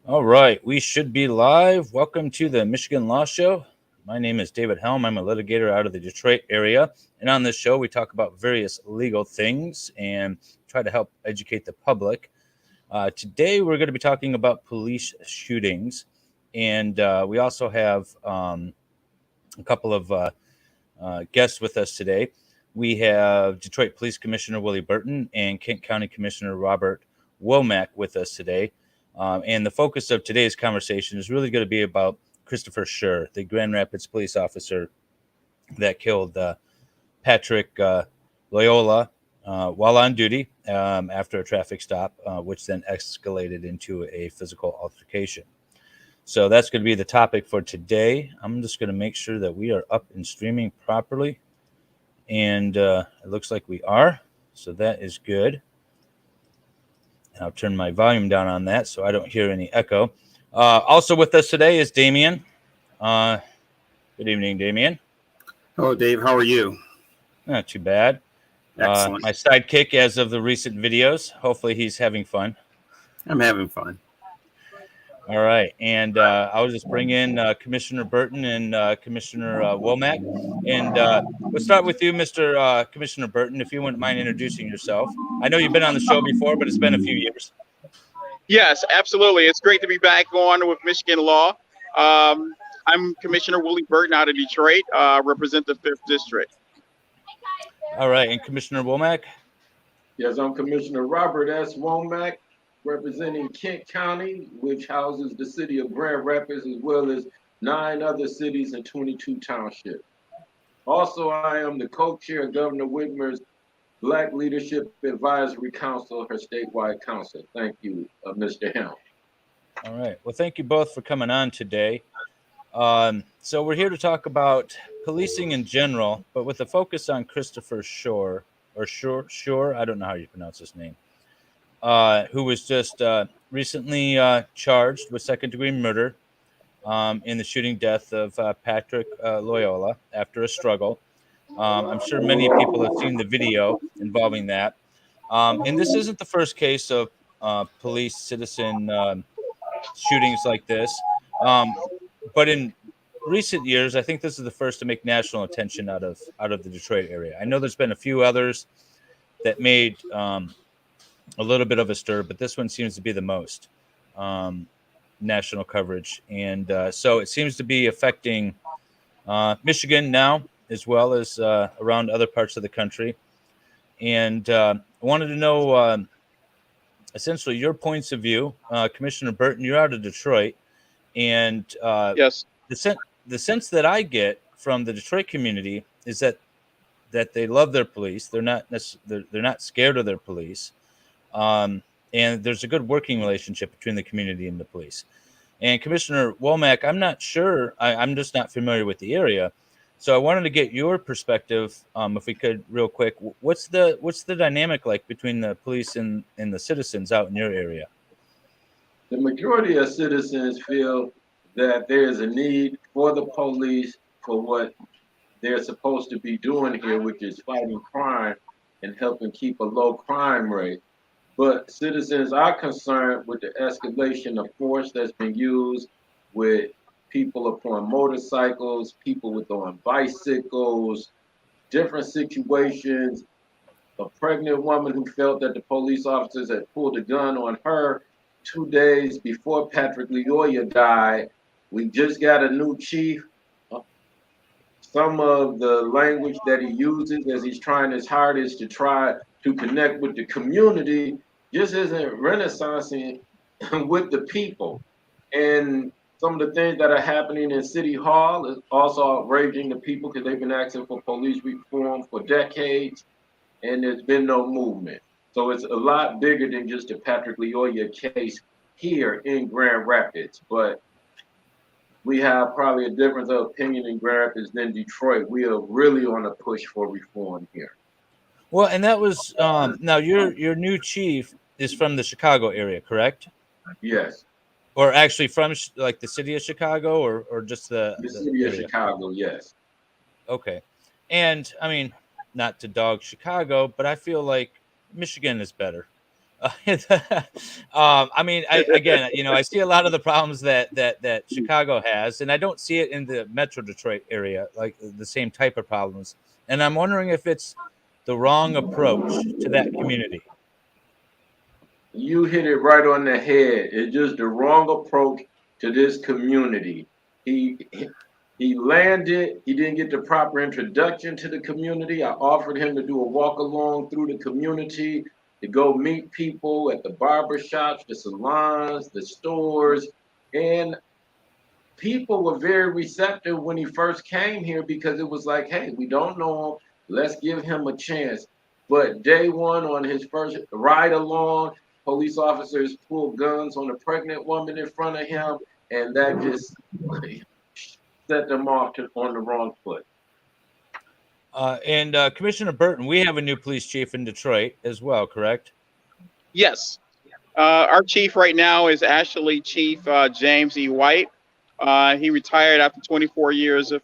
All right, we should be live. Welcome to the Michigan Law Show. My name is David Helm. I'm a litigator out of the Detroit area. And on this show, we talk about various legal things and try to help educate the public. Today, we're going to be talking about police shootings. And we also have a couple of guests with us today. We have Detroit Police Commissioner Willie Burton and Kent County Commissioner Robert Womack with us today. And the focus of today's conversation is really going to be about Christopher Schurr, the Grand Rapids police officer that killed Patrick Lyoya while on duty after a traffic stop, which then escalated into a physical altercation. So that's going to be the topic for today. I'm just going to make sure that we are up and streaming properly. And it looks like we are. So that is good. I'll turn my volume down on that so I don't hear any echo. Also with us today is Damien. Good evening, Damien. Hello, Dave. How are you? Not too bad. Excellent. My sidekick as of the recent videos. Hopefully he's having fun. I'm having fun. All right. And I'll just bring in Commissioner Burton and Commissioner Womack. And let's start with you, Mr. Commissioner Burton, if you wouldn't mind introducing yourself. I know you've been on the show before, but it's been a few years. Yes, absolutely. It's great to be back on with Michigan Law. I'm Commissioner Willie Burton out of Detroit, represent the 5th District. All right. And Commissioner Womack? Yes, I'm Commissioner Robert S. Womack, representing Kent County, which houses the city of Grand Rapids, as well as 9 other cities and 22 townships. Also, I am the co-chair of Governor Whitmer's Black Leadership Advisory Council, her statewide council. Thank you, Mr. Helm. All right. Well, thank you both for coming on today. So we're here to talk about policing in general, but with a focus on Christopher Schurr, or Schurr, I don't know how you pronounce his name, who was just recently charged with second-degree murder in the shooting death of Patrick Lyoya after a struggle. I'm sure many people have seen the video involving that. And this isn't the first case of police citizen shootings like this. But in recent years, I think this is the first to make national attention out of the Detroit area. I know there's been a few others that made a little bit of a stir, but this one seems to be the most national coverage. And so it seems to be affecting Michigan now, as well as around other parts of the country. And I wanted to know essentially your points of view. Commissioner Burton, you're out of Detroit. And Yes, the sense that I get from the Detroit community is that they love their police. They're not scared of their police. And there's a good working relationship between the community and the police. And Commissioner Womack, I'm not sure. I'm just not familiar with the area. So I wanted to get your perspective, if we could, real quick. What's the dynamic like between the police and the citizens out in your area? The majority of citizens feel that there is a need for the police for what they're supposed to be doing here, which is fighting crime and helping keep a low crime rate. But citizens are concerned with the escalation of force that's been used with people upon motorcycles, people on bicycles, different situations. A pregnant woman who felt that the police officers had pulled a gun on her 2 days before Patrick Lyoya died. We just got a new chief. Some of the language that he uses as he's trying his hardest to try to connect with the community just isn't renaissancing with the people. And some of the things that are happening in City Hall is also outraging the people because they've been asking for police reform for decades, and there's been no movement. So it's a lot bigger than just the Patrick Lyoya case here in Grand Rapids. But we have probably a difference of opinion in Grand Rapids than Detroit. We are really on a push for reform here. Well, and that was now your new chief is from the Chicago area, correct? Yes. Or actually from like the city of Chicago, or just the city of area? Chicago, yes. Okay. And I mean, not to dog Chicago, but I feel like Michigan is better. I mean, again, I see a lot of the problems that Chicago has, and I don't see it in the Metro Detroit area, like the same type of problems. And I'm wondering if it's the wrong approach to that community. You hit it right on the head. It's just the wrong approach to this community. He he landed. He didn't get the proper introduction to the community. I offered him to do a walk along through the community to go meet people at the barber shops, the salons, the stores, and people were very receptive when he first came here because it was like, hey, we don't know him. Let's give him a chance. But day one on his first ride along, police officers pulled guns on a pregnant woman in front of him, and that just set them off on the wrong foot. And Commissioner Burton, we have a new police chief in Detroit as well, correct? Yes. Our chief right now is actually Chief James E. White. He retired after 24 years of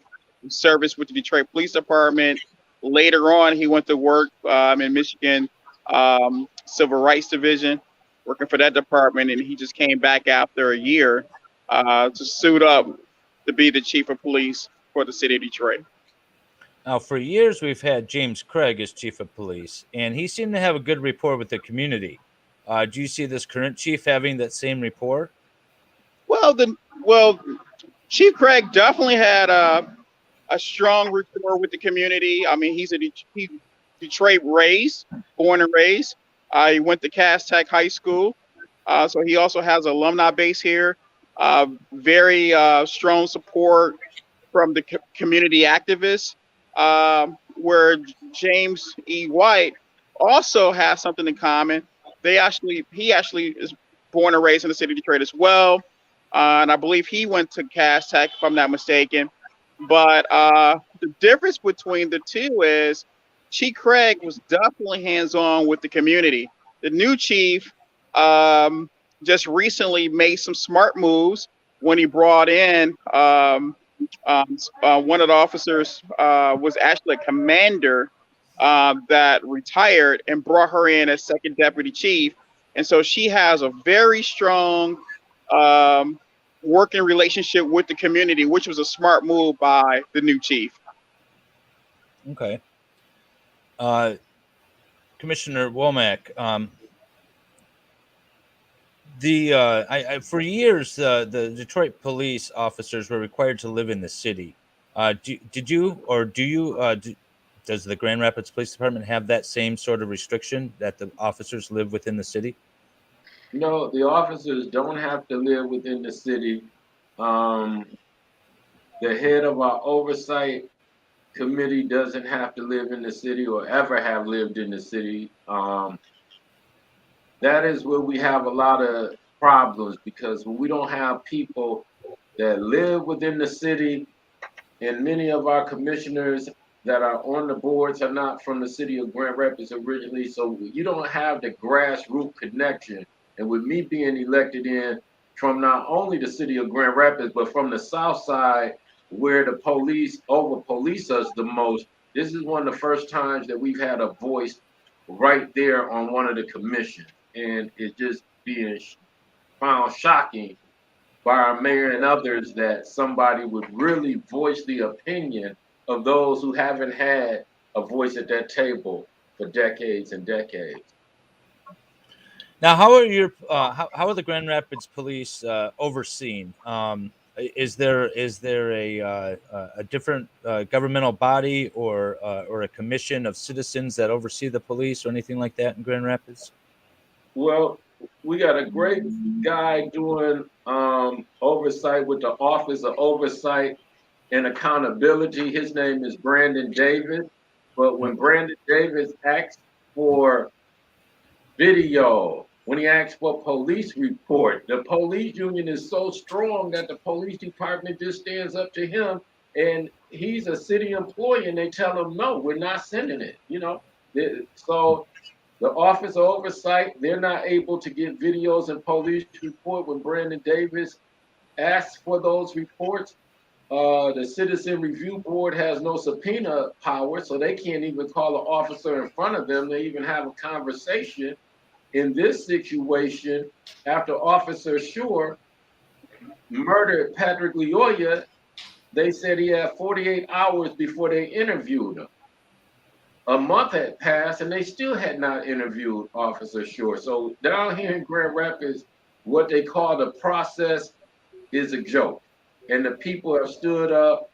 service with the Detroit Police Department. Later on, he went to work in Michigan Civil Rights Division, working for that department, and he just came back after a year to suit up to be the chief of police for the city of Detroit. Now, for years, we've had James Craig as chief of police, and he seemed to have a good rapport with the community. Do you see this current chief having that same rapport? Well, Chief Craig definitely had a strong rapport with the community. I mean, he's Detroit born and raised. He went to Cass Tech High School, so he also has an alumni base here. Very strong support from the community activists. Where James E. White also has something in common. He actually is born and raised in the city of Detroit as well. And I believe he went to Cass Tech, if I'm not mistaken. But the difference between the two is Chief Craig was definitely hands-on with the community. The new chief just recently made some smart moves when he brought in one of the officers was actually a commander that retired and brought her in as second deputy chief. And so she has a very strong working relationship with the community, which was a smart move by the new chief. Okay. Commissioner Womack, for years, the Detroit police officers were required to live in the city. Does the Grand Rapids Police Department have that same sort of restriction that the officers live within the city? No, the officers don't have to live within the city. The head of our oversight committee doesn't have to live in the city or ever have lived in the city. That is where we have a lot of problems, because when we don't have people that live within the city, and many of our commissioners that are on the boards are not from the city of Grand Rapids originally, so you don't have the grassroots connection. And with me being elected in from not only the city of Grand Rapids, but from the south side where the police over-police us the most, this is one of the first times that we've had a voice right there on one of the commissions. And it's just being found shocking by our mayor and others that somebody would really voice the opinion of those who haven't had a voice at that table for decades and decades. Now, how are the Grand Rapids Police overseen? Is there a different governmental body or a commission of citizens that oversee the police or anything like that in Grand Rapids? Well, we got a great guy doing oversight with the Office of Oversight and Accountability. His name is Brandon Davis. But when Brandon Davis asks for video, when he asks for police report, the police union is so strong that the police department just stands up to him, and he's a city employee, and they tell him, no, we're not sending it, So the Office of Oversight, they're not able to get videos and police report when Brandon Davis asks for those reports. The Citizen Review Board has no subpoena power, so they can't even call an officer in front of them to even have a conversation. in this situation, after Officer Schurr murdered Patrick Lyoya, they said he had 48 hours before they interviewed him. A month had passed and they still had not interviewed Officer Schurr. So down here in Grand Rapids, what they call the process is a joke. And the people have stood up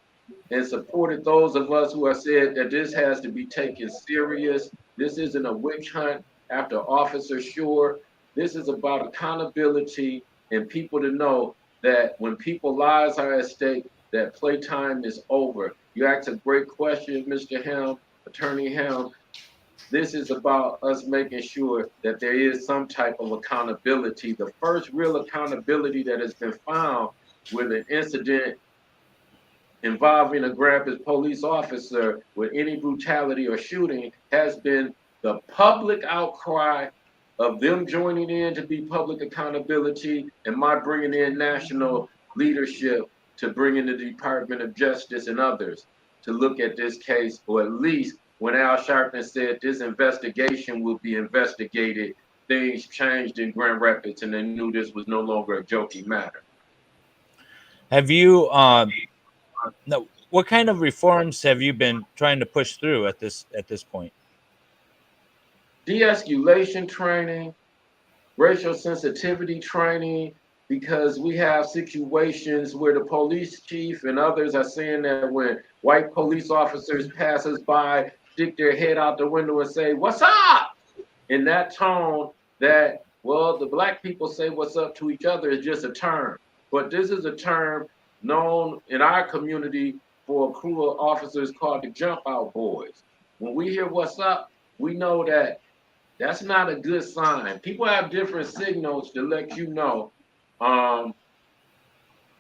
and supported those of us who have said that this has to be taken serious. This isn't a witch hunt after Officer Schurr. This is about accountability and people to know that when people's lives are at stake, that playtime is over. You asked a great question, Mr. Helm, Attorney Helm. This is about us making sure that there is some type of accountability. The first real accountability that has been found with an incident involving a Grand Rapids police officer with any brutality or shooting has been the public outcry of them joining in to be public accountability and my bringing in national leadership to bring in the Department of Justice and others to look at this case, or at least when Al Sharpton said this investigation will be investigated, things changed in Grand Rapids and they knew this was no longer a joking matter. Have you, no, what kind of reforms have you been trying to push through at this point? De-escalation training, racial sensitivity training, because we have situations where the police chief and others are saying that when white police officers pass us by, stick their head out the window and say, "What's up?" In that tone that, well, the black people say what's up to each other is just a term. But this is a term known in our community for a crew of officers called the jump out boys. When we hear what's up, we know that that's not a good sign. People have different signals to let you know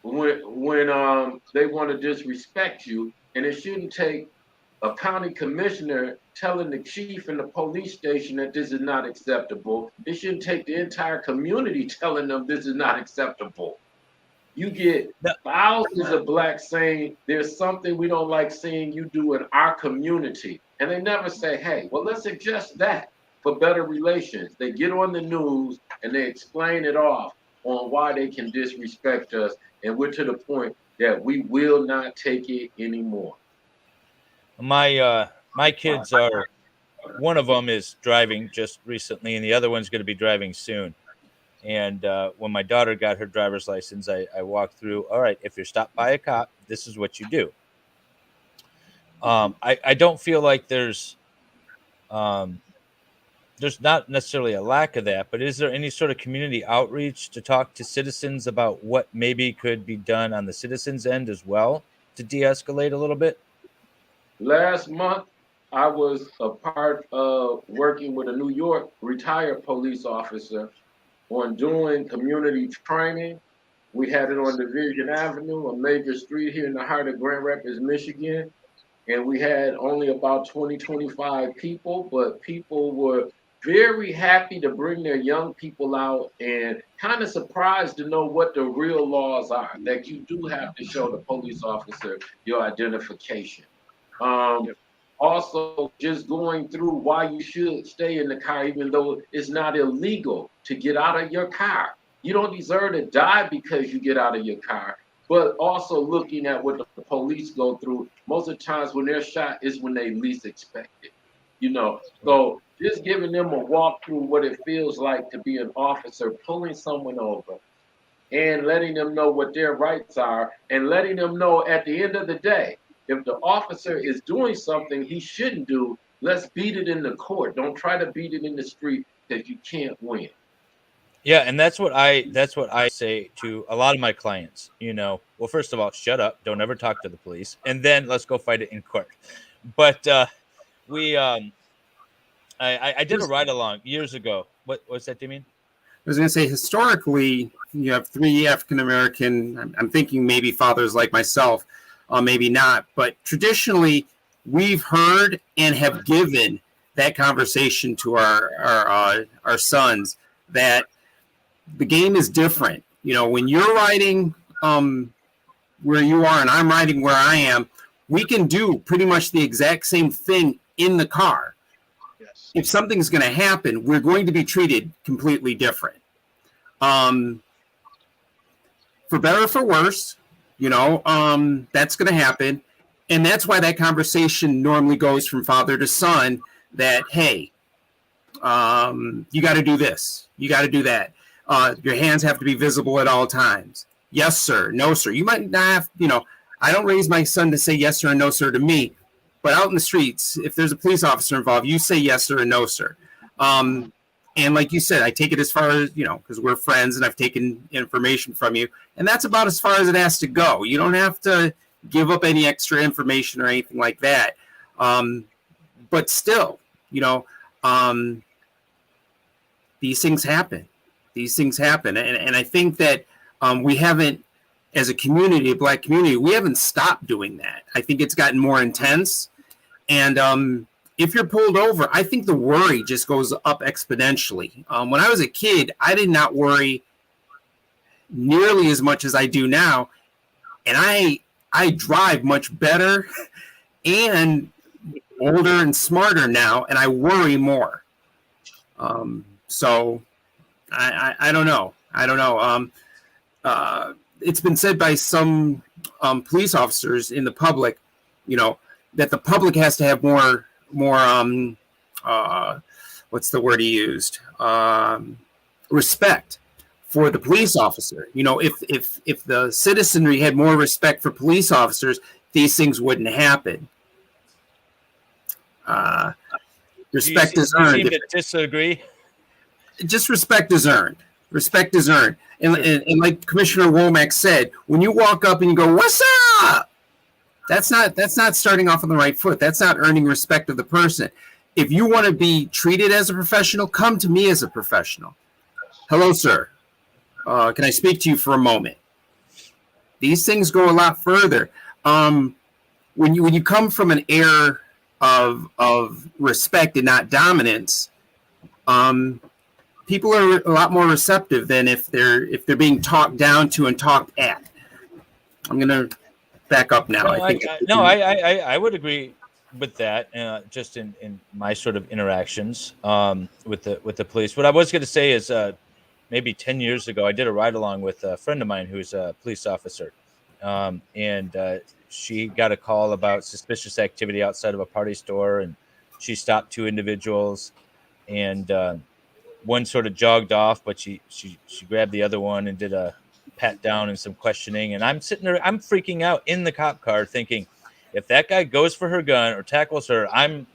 when they want to disrespect you, and it shouldn't take a county commissioner telling the chief in the police station that this is not acceptable. It shouldn't take the entire community telling them this is not acceptable. You get thousands of blacks saying there's something we don't like seeing you do in our community, and they never say, hey, well, let's adjust that for better relations. They get on the news and they explain it off on why they can disrespect us, and we're to the point that we will not take it anymore. My kids are, one of them is driving just recently, and the other one's going to be driving soon. And when my daughter got her driver's license, I walked through, all right, if you're stopped by a cop, this is what you do. I don't feel like there's not necessarily a lack of that, but is there any sort of community outreach to talk to citizens about what maybe could be done on the citizens' end as well to de-escalate a little bit? Last month, I was a part of working with a New York retired police officer on doing community training. We had it on Division Avenue, a major street here in the heart of Grand Rapids, Michigan. And we had only about 20, 25 people, but people were very happy to bring their young people out and kind of surprised to know what the real laws are, that you do have to show the police officer your identification. Also, just going through why you should stay in the car, even though it's not illegal to get out of your car. You don't deserve to die because you get out of your car, but also looking at what the police go through. Most of the times when they're shot is when they least expect it, you know. So just giving them a walk through what it feels like to be an officer, pulling someone over and letting them know what their rights are, and letting them know at the end of the day, if the officer is doing something he shouldn't do, let's beat it in the court. Don't try to beat it in the street because you can't win. Yeah, and that's what I say to a lot of my clients. You know, well, first of all, shut up, don't ever talk to the police, and then let's go fight it in court. But I did a ride along years ago. What's that, do you mean? I was going to say, historically, you have 3 African American, I'm thinking maybe fathers like myself, maybe not, but traditionally we've heard and have given that conversation to our sons that the game is different. You know, when you're riding where you are and I'm riding where I am, we can do pretty much the exact same thing in the car. Yes. if something's going to happen, we're going to be treated completely different. For better or for worse, that's going to happen. And that's why that conversation normally goes from father to son that, hey, you got to do this. You got to do that. Your hands have to be visible at all times. Yes, sir. No, sir. You might not have, I don't raise my son to say yes, sir, and no, sir to me. But out in the streets, if there's a police officer involved, you say yes, sir, and no, sir. And like you said, I take it as far as, because we're friends and I've taken information from you. And that's about as far as it has to go. You don't have to give up any extra information or anything like that. But still, these things happen. And I think that we haven't, as a community, a Black community, we haven't stopped doing that. I think it's gotten more intense. And if you're pulled over, I think the worry just goes up exponentially. When I was a kid, I did not worry nearly as much as I do now. And I drive much better and older and smarter now, and I worry more. So I don't know. It's been said by some police officers in the public, that the public has to have more what's the word he used? Respect for the police officer. If the citizenry had more respect for police officers, these things wouldn't happen. Respect is earned. You seem to disagree. Just respect is earned. Respect is earned. And like Commissioner Womack said, when you walk up and you go, "What's up?" That's not starting off on the right foot. That's not earning respect of the person. If you want to be treated as a professional, come to me as a professional. Hello, sir. Can I speak to you for a moment? These things go a lot further. When you come from an air of respect and not dominance, people are a lot more receptive than if they're being talked down to and talked at. I'm gonna back up now. I would agree with that. Just in my sort of interactions with the police. What I was going to say is maybe 10 years ago, I did a ride along with a friend of mine who's a police officer, and she got a call about suspicious activity outside of a party store, and she stopped two individuals, and one sort of jogged off, but she grabbed the other one and did a pat down and some questioning. And I'm sitting there, I'm freaking out in the cop car thinking, if that guy goes for her gun or tackles her, I'm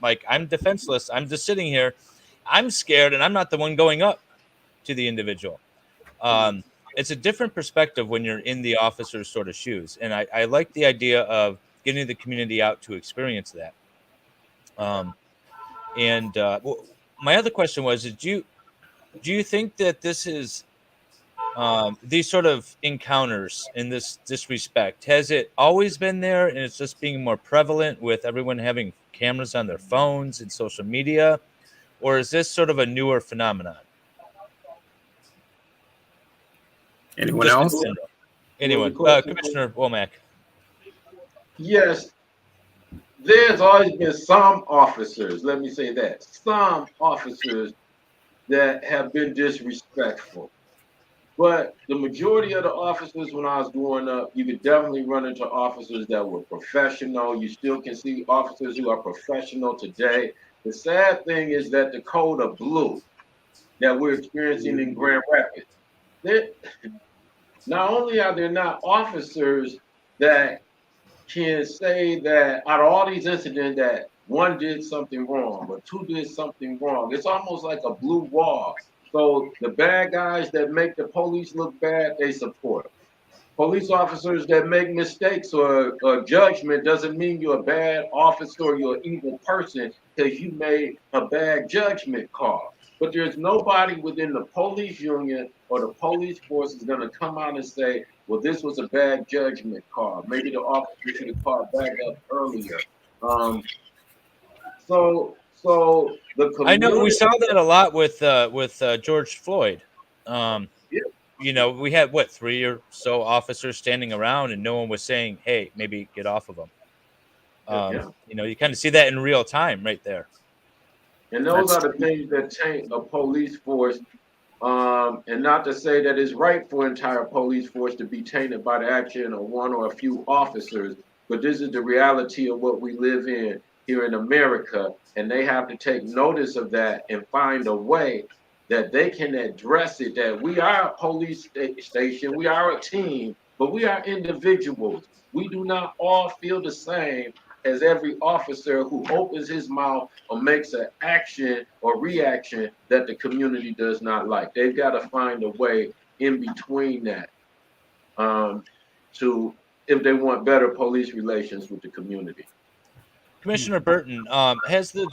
defenseless. I'm just sitting here. I'm scared, and I'm not the one going up to the individual. It's a different perspective when you're in the officer's sort of shoes. And I like the idea of getting the community out to experience that. My other question was, do you think that this is these sort of encounters in this respect, has it always been there and it's just being more prevalent with everyone having cameras on their phones and social media, or is this sort of a newer phenomenon? Anyone else? Anyone? Commissioner Womack. Yes, there's always been some officers, let me say that, some officers that have been disrespectful. But the majority of the officers, when I was growing up, you could definitely run into officers that were professional. You still can see officers who are professional today. The sad thing is that the code of blue that we're experiencing in Grand Rapids, not only are there not officers that can say that out of all these incidents that one did something wrong or two did something wrong, it's almost like a blue wall. So the bad guys that make the police look bad, they support. Police officers that make mistakes or judgment doesn't mean you're a bad officer or you're an evil person because you made a bad judgment call. But there's nobody within the police union or the police force is going to come out and say, well, this was a bad judgment call. Maybe the officer should have called back up earlier. So the community, I know we saw that a lot with George Floyd. We had 3 or so officers standing around, and no one was saying, "Hey, maybe get off of them." You kind of see that in real time, right there. And those are the things that taint a police force. And not to say that it's right for entire police force to be tainted by the action of one or a few officers, but this is the reality of what we live in here in America, and they have to take notice of that and find a way that they can address it, that we are a police station, we are a team, but we are individuals. We do not all feel the same as every officer who opens his mouth or makes an action or reaction that the community does not like. They've got to find a way in between that to, if they want better police relations with the community. Commissioner Burton, has the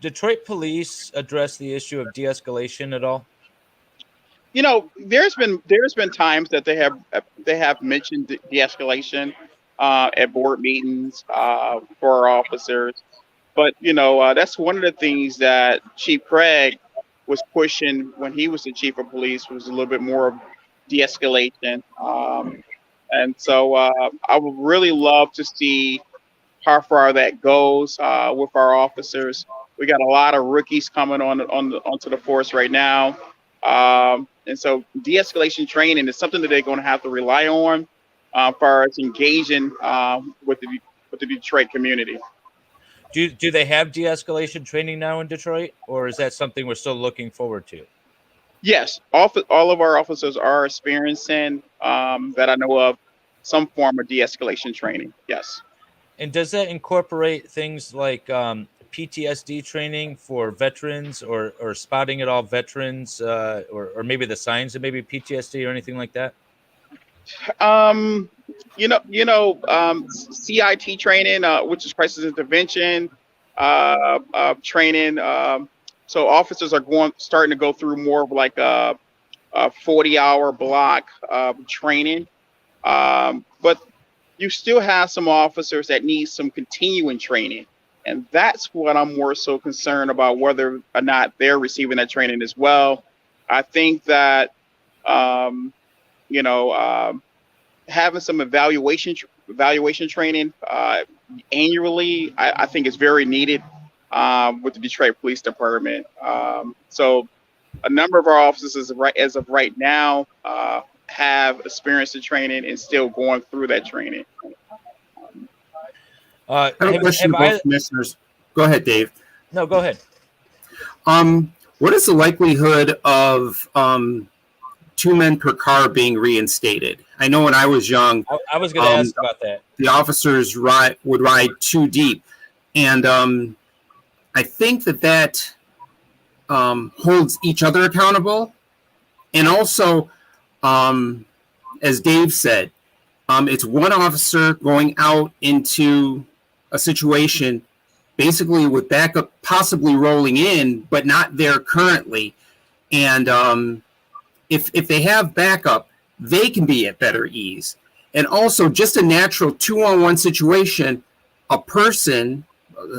Detroit police addressed the issue of de-escalation at all? You know, there's been times that they have mentioned de-escalation at board meetings for our officers, but you know, that's one of the things that Chief Craig was pushing when he was the chief of police, was a little bit more of de-escalation, and so I would really love to see how far that goes with our officers. We got a lot of rookies coming onto the force right now. And so de-escalation training is something that they're going to have to rely on for us engaging with the Detroit community. Do they have de-escalation training now in Detroit, or is that something we're still looking forward to? Yes, all of our officers are experiencing that I know of some form of de-escalation training. Yes. And does that incorporate things like PTSD training for veterans, or spotting at all veterans, or maybe the signs of maybe PTSD or anything like that? CIT training, which is crisis intervention training. So officers are starting to go through more of like a 40-hour block training, but you still have some officers that need some continuing training. And that's what I'm more so concerned about, whether or not they're receiving that training as well. I think that, having some evaluation training annually, I think is very needed with the Detroit Police Department. So a number of our officers as of right now have experience in training and still going through that training. I have a question to both commissioners. Go ahead, Dave. No, go ahead. What is the likelihood of 2 men per car being reinstated? I know when I was young, I was going to ask about that. The officers would ride 2 deep, and I think that holds each other accountable, and also, as Dave said, it's one officer going out into a situation basically with backup possibly rolling in, but not there currently. And if they have backup, they can be at better ease. And also just a natural 2-on-1 situation, a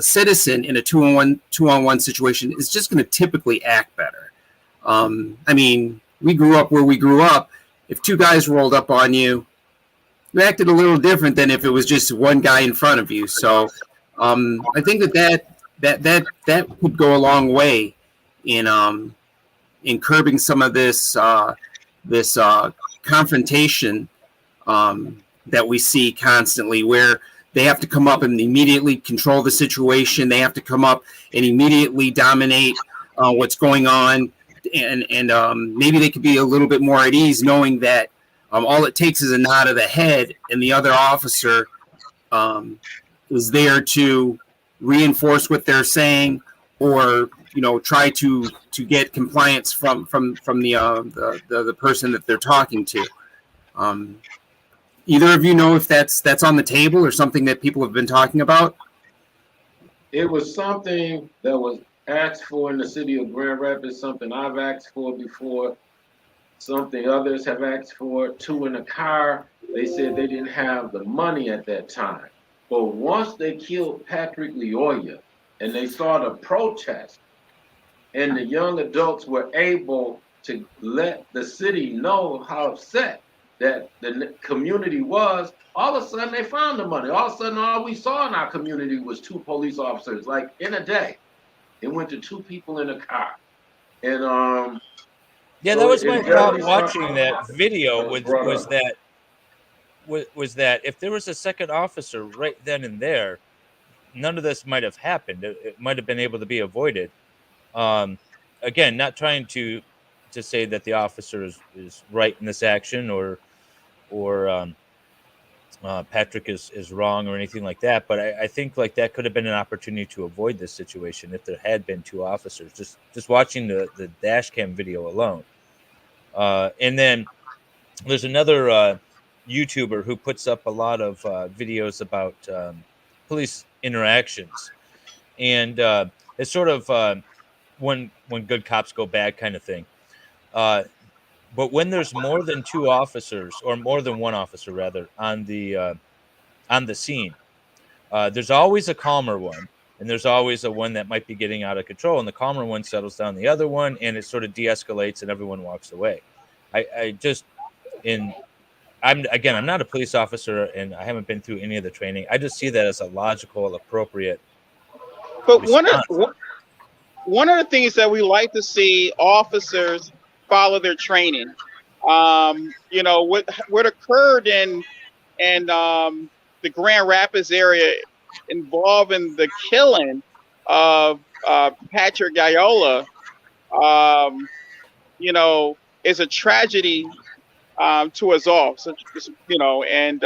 citizen in a 2-on-1 situation is just going to typically act better. I mean, we grew up where we grew up. If 2 guys rolled up on you, you acted a little different than if it was just one guy in front of you. So I think that could go a long way in curbing some of this confrontation that we see constantly, where they have to come up and immediately control the situation. They have to come up and immediately dominate what's going on, and maybe they could be a little bit more at ease knowing that all it takes is a nod of the head, and the other officer is there to reinforce what they're saying, or try to get compliance from the person that they're talking to. Either of you know if that's on the table or something that people have been talking about? It was something that was asked for in the city of Grand Rapids, something I've asked for before, something others have asked for. 2 in a car, they said they didn't have the money at that time. But once they killed Patrick Lyoya and they saw the protest, and the young adults were able to let the city know how upset that the community was, all of a sudden they found the money. All of a sudden, all we saw in our community was 2 police officers, like in a day. It went to 2 people in a car. And Yeah, so that was it's my thought definitely watching something that video. that was brought Was up. that was that if there was a second officer right then and there, none of this might have happened. It might have been able to be avoided. Um, Again, not trying to say that the officer is right in this action, or Patrick is wrong or anything like that. But I think like that could have been an opportunity to avoid this situation if there had been 2 officers. Just watching the dash cam video alone, and then there's another YouTuber who puts up a lot of videos about police interactions, and it's sort of when good cops go bad kind of thing. Uh, but when there's more than 2 officers, or more than 1 officer rather, on the scene, there's always a calmer one, and there's always a one that might be getting out of control, and the calmer one settles down the other one, and it sort of de-escalates, and everyone walks away. I just in I'm not a police officer, and I haven't been through any of the training. I just see that as a logical, appropriate But response. one of the things that we like to see officers follow their training. You know what occurred in the Grand Rapids area involving the killing of Patrick Lyoya, um, you know, is a tragedy to us all. So, you know, and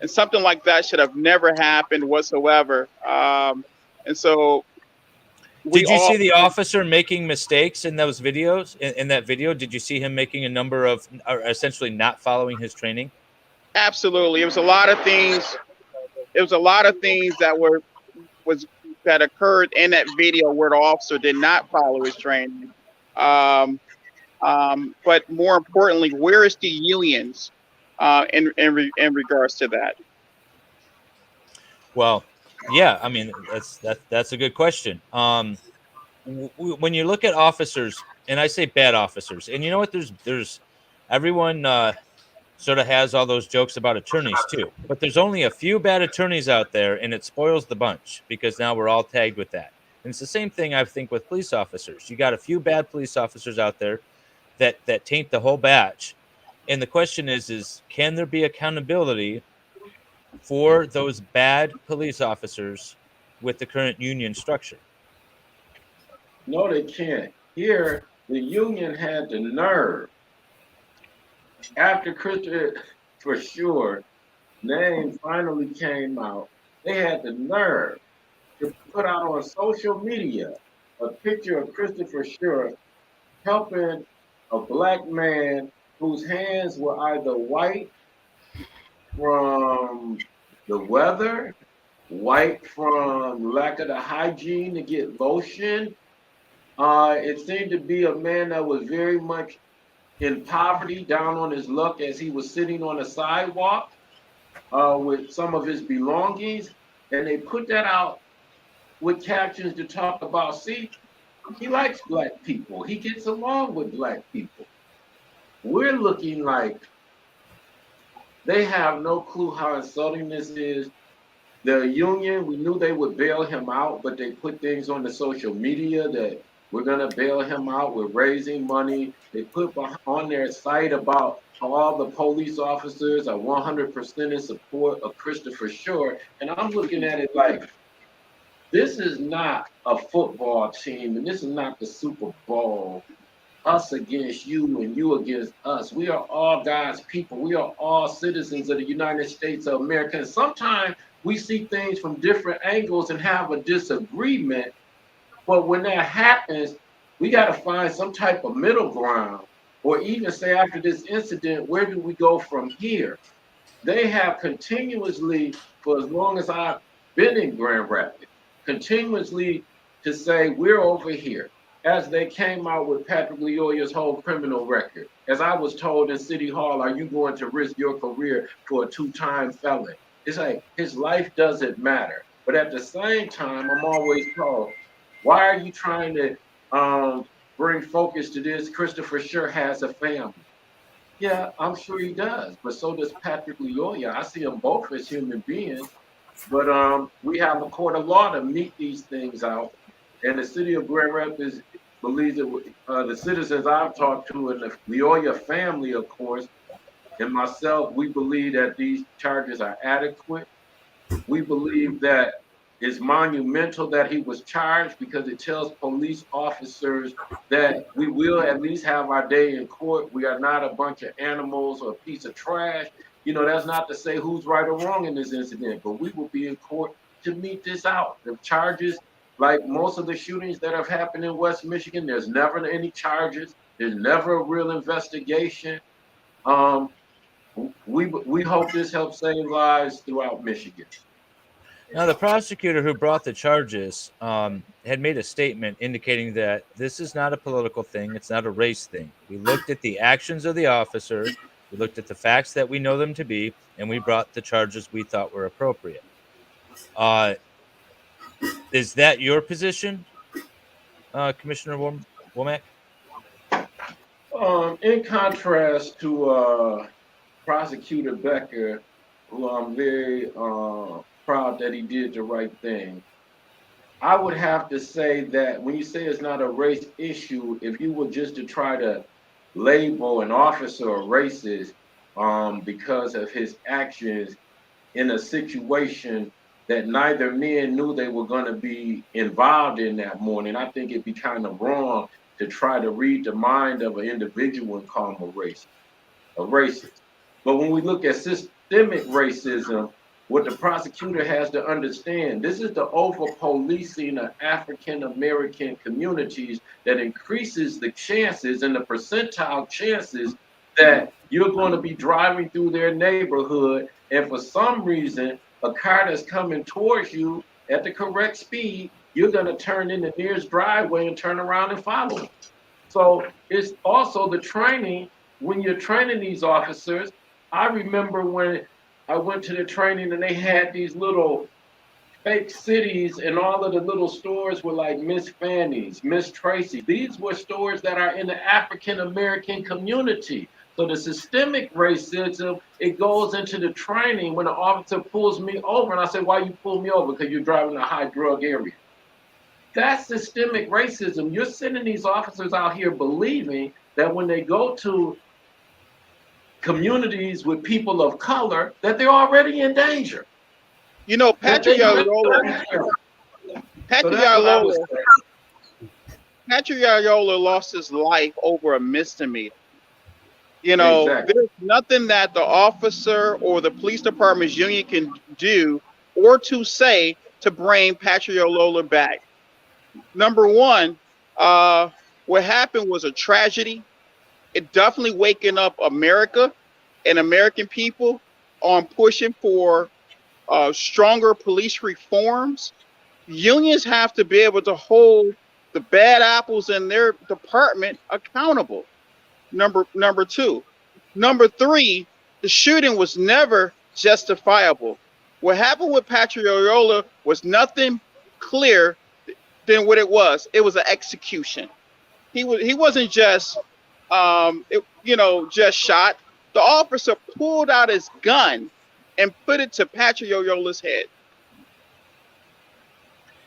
something like that should have never happened whatsoever. And so we Did you all see the officer making mistakes in those videos? In that video, did you see him making a number of, or essentially not following his training? absolutely. It was a lot of things. It was a lot of things was that occurred in that video where the officer did not follow his training. Um, but more importantly, where is the unions in regards to that? Well, yeah, I mean that's a good question. When you look at officers, and I say bad officers, and you know what, there's everyone sort of has all those jokes about attorneys too, but there's only a few bad attorneys out there, and it spoils the bunch because now we're all tagged with that. And it's the same thing I think with police officers. You got a few bad police officers out there that taint the whole batch, and the question is can there be accountability for those bad police officers with the current union structure? No, they can't. Here, the union had the nerve after Christopher Schurr name finally came out. They had the nerve to put out on social media a picture of Christopher Schurr helping a black man whose hands were either white from the weather, white from lack of the hygiene to get lotion. It seemed to be a man that was very much in poverty, down on his luck as he was sitting on a sidewalk with some of his belongings. And they put that out with captions to talk about, see, he likes black people. He gets along with black people. We're looking like they have no clue how insulting this is. The union, we knew they would bail him out, but they put things on the social media that we're going to bail him out. We're raising money. They put on their site about how all the police officers are 100% in support of Christopher Schurr. And I'm looking at it like, this is not a football team, and this is not the Super Bowl. Us against you and you against us. We are all God's people. We are all citizens of the United States of America. And sometimes we see things from different angles and have a disagreement. But when that happens, we got to find some type of middle ground, or even say after this incident, where do we go from here? They have continuously, for as long as I've been in Grand Rapids, continuously to say we're over here. As they came out with Patrick Lyoya's whole criminal record. As I was told in City Hall, are you going to risk your career for a 2-time felon? It's like his life doesn't matter. But at the same time, I'm always told, why are you trying to bring focus to this? Christopher Schurr has a family. Yeah, I'm sure he does. But so does Patrick Lyoya. I see them both as human beings. But we have a court of law to meet these things out. and the city of Grand Rapids believes that the citizens I've talked to and the Lyoya family, of course, and myself, we believe that these charges are adequate. We believe that it's monumental that he was charged because it tells police officers that we will at least have our day in court. We are not a bunch of animals or a piece of trash. You know, that's not to say who's right or wrong in this incident, but we will be in court to meet this out. The charges, like most of the shootings that have happened in West Michigan, there's never any charges. There's never a real investigation. We hope this helps save lives throughout Michigan. Now, the prosecutor who brought the charges had made a statement indicating that this is not a political thing. It's not a race thing. We looked at the actions of the officer. We looked at the facts that we know them to be, and we brought the charges we thought were appropriate. Is that your position, Commissioner Womack? In contrast to Prosecutor Becker, who I'm very proud that he did the right thing, I would have to say that when you say it's not a race issue, if you were just to try to label an officer a racist because of his actions in a situation that neither men knew they were going to be involved in that morning, I think it'd be kind of wrong to try to read the mind of an individual and call him a racist. But when we look at systemic racism, what the prosecutor has to understand, this is the over-policing of African-American communities that increases the chances and the percentile chances that you're going to be driving through their neighborhood, and for some reason, a car that's coming towards you at the correct speed, you're going to turn in the nearest driveway and turn around and follow them. So it's also the training. When you're training these officers, I remember when I went to the training and they had these little fake cities and all of the little stores were like Miss Fanny's, Miss Tracy. These were stores that are in the African-American community. So the systemic racism, it goes into the training when an officer pulls me over and I say, why you pull me over? Because you're driving a high drug area. That's systemic racism. You're sending these officers out here believing that when they go to communities with people of color, that they're already in danger. You know, Patrick Lyoya lost his life over a misdemeanor. You know, exactly. There's nothing that the officer or the police department's union can do or to say to bring Patrick Lyoya back. Number one, what happened was a tragedy. It definitely waking up America and American people on pushing for stronger police reforms. Unions have to be able to hold the bad apples in their department accountable. Number two. Number three, the shooting was never justifiable. What happened with Patrick Lyoya was nothing clear than what it was. It was an execution. He wasn't just just shot. The officer pulled out his gun and put it to Patrick Lyoya's head.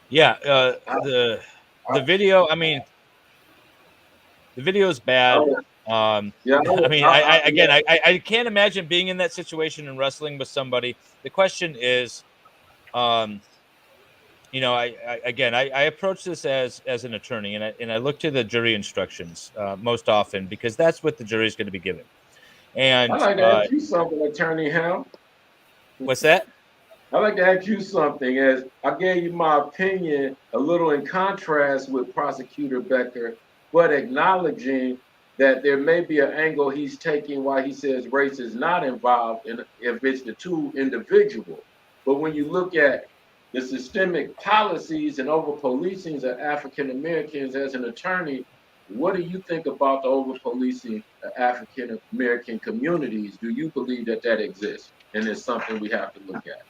Yeah, the video. I mean, the video is bad. I mean, I can't imagine being in that situation and wrestling with somebody. The question is, I approach this as an attorney, and I look to the jury instructions most often because that's what the jury is going to be given. And I'd like to ask you something, Attorney Helm. What's that? I'd like to ask you something. As I gave you my opinion, a little in contrast with Prosecutor Becker, but acknowledging that there may be an angle he's taking why he says race is not involved if it's the two individuals. But when you look at the systemic policies and over-policing of African Americans as an attorney, what do you think about the over-policing of African American communities? Do you believe that exists and it's something we have to look at?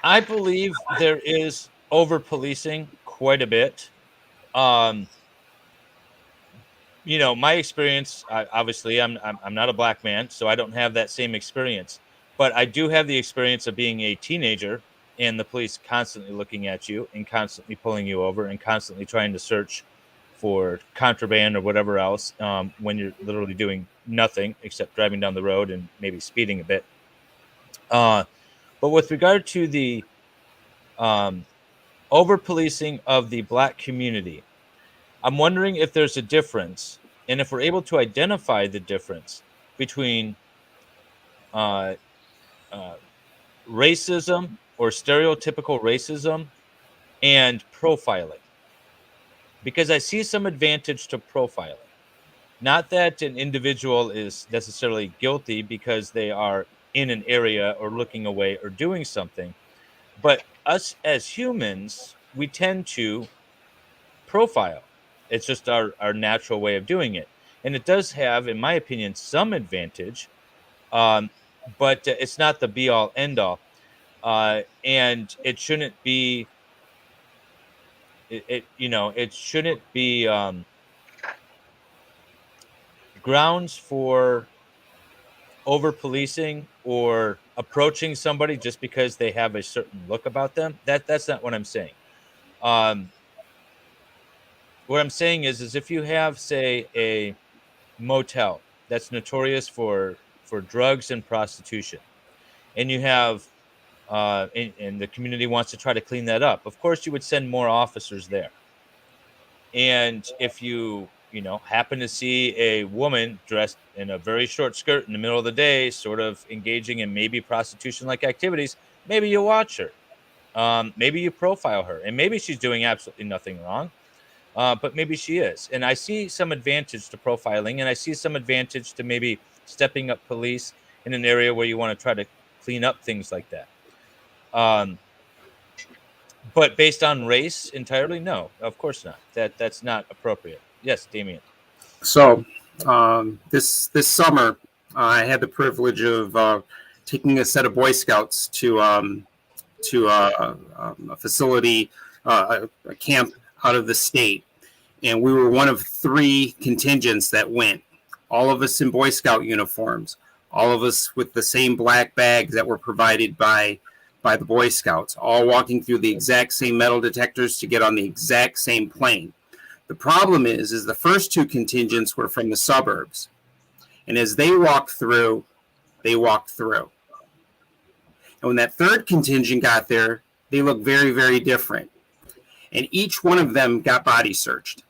I believe there is over-policing quite a bit. My experience, obviously, I'm not a black man, so I don't have that same experience. But I do have the experience of being a teenager and the police constantly looking at you and constantly pulling you over and constantly trying to search for contraband or whatever else when you're literally doing nothing except driving down the road and maybe speeding a bit. But with regard to the over-policing of the Black community, I'm wondering if there's a difference, and if we're able to identify the difference between racism or stereotypical racism and profiling. Because I see some advantage to profiling. Not that an individual is necessarily guilty because they are in an area or looking away or doing something, but us as humans, we tend to profile. It's just our natural way of doing it. And it does have, in my opinion, some advantage, but it's not the be all end all. And it shouldn't be, it shouldn't be grounds for over policing or approaching somebody just because they have a certain look about them. That's not what I'm saying. What I'm saying is if you have, say, a motel that's notorious for drugs and prostitution, and you have and the community wants to try to clean that up, of course you would send more officers there. And if you happen to see a woman dressed in a very short skirt in the middle of the day, sort of engaging in maybe prostitution-like activities, maybe you watch her. Maybe you profile her, and maybe she's doing absolutely nothing wrong, but maybe she is. And I see some advantage to profiling, and I see some advantage to maybe stepping up police in an area where you want to try to clean up things like that. But based on race entirely, no, of course not. That's not appropriate. Yes, Damien. So this summer, I had the privilege of taking a set of Boy Scouts to a facility, a camp out of the state, and we were one of 3 contingents that went. All of us in Boy Scout uniforms, all of us with the same black bags that were provided by the Boy Scouts, all walking through the exact same metal detectors to get on the exact same plane. The problem is the first 2 contingents were from the suburbs. And as they walked through. And when that 3rd contingent got there, they looked very, very different. And each one of them got body searched.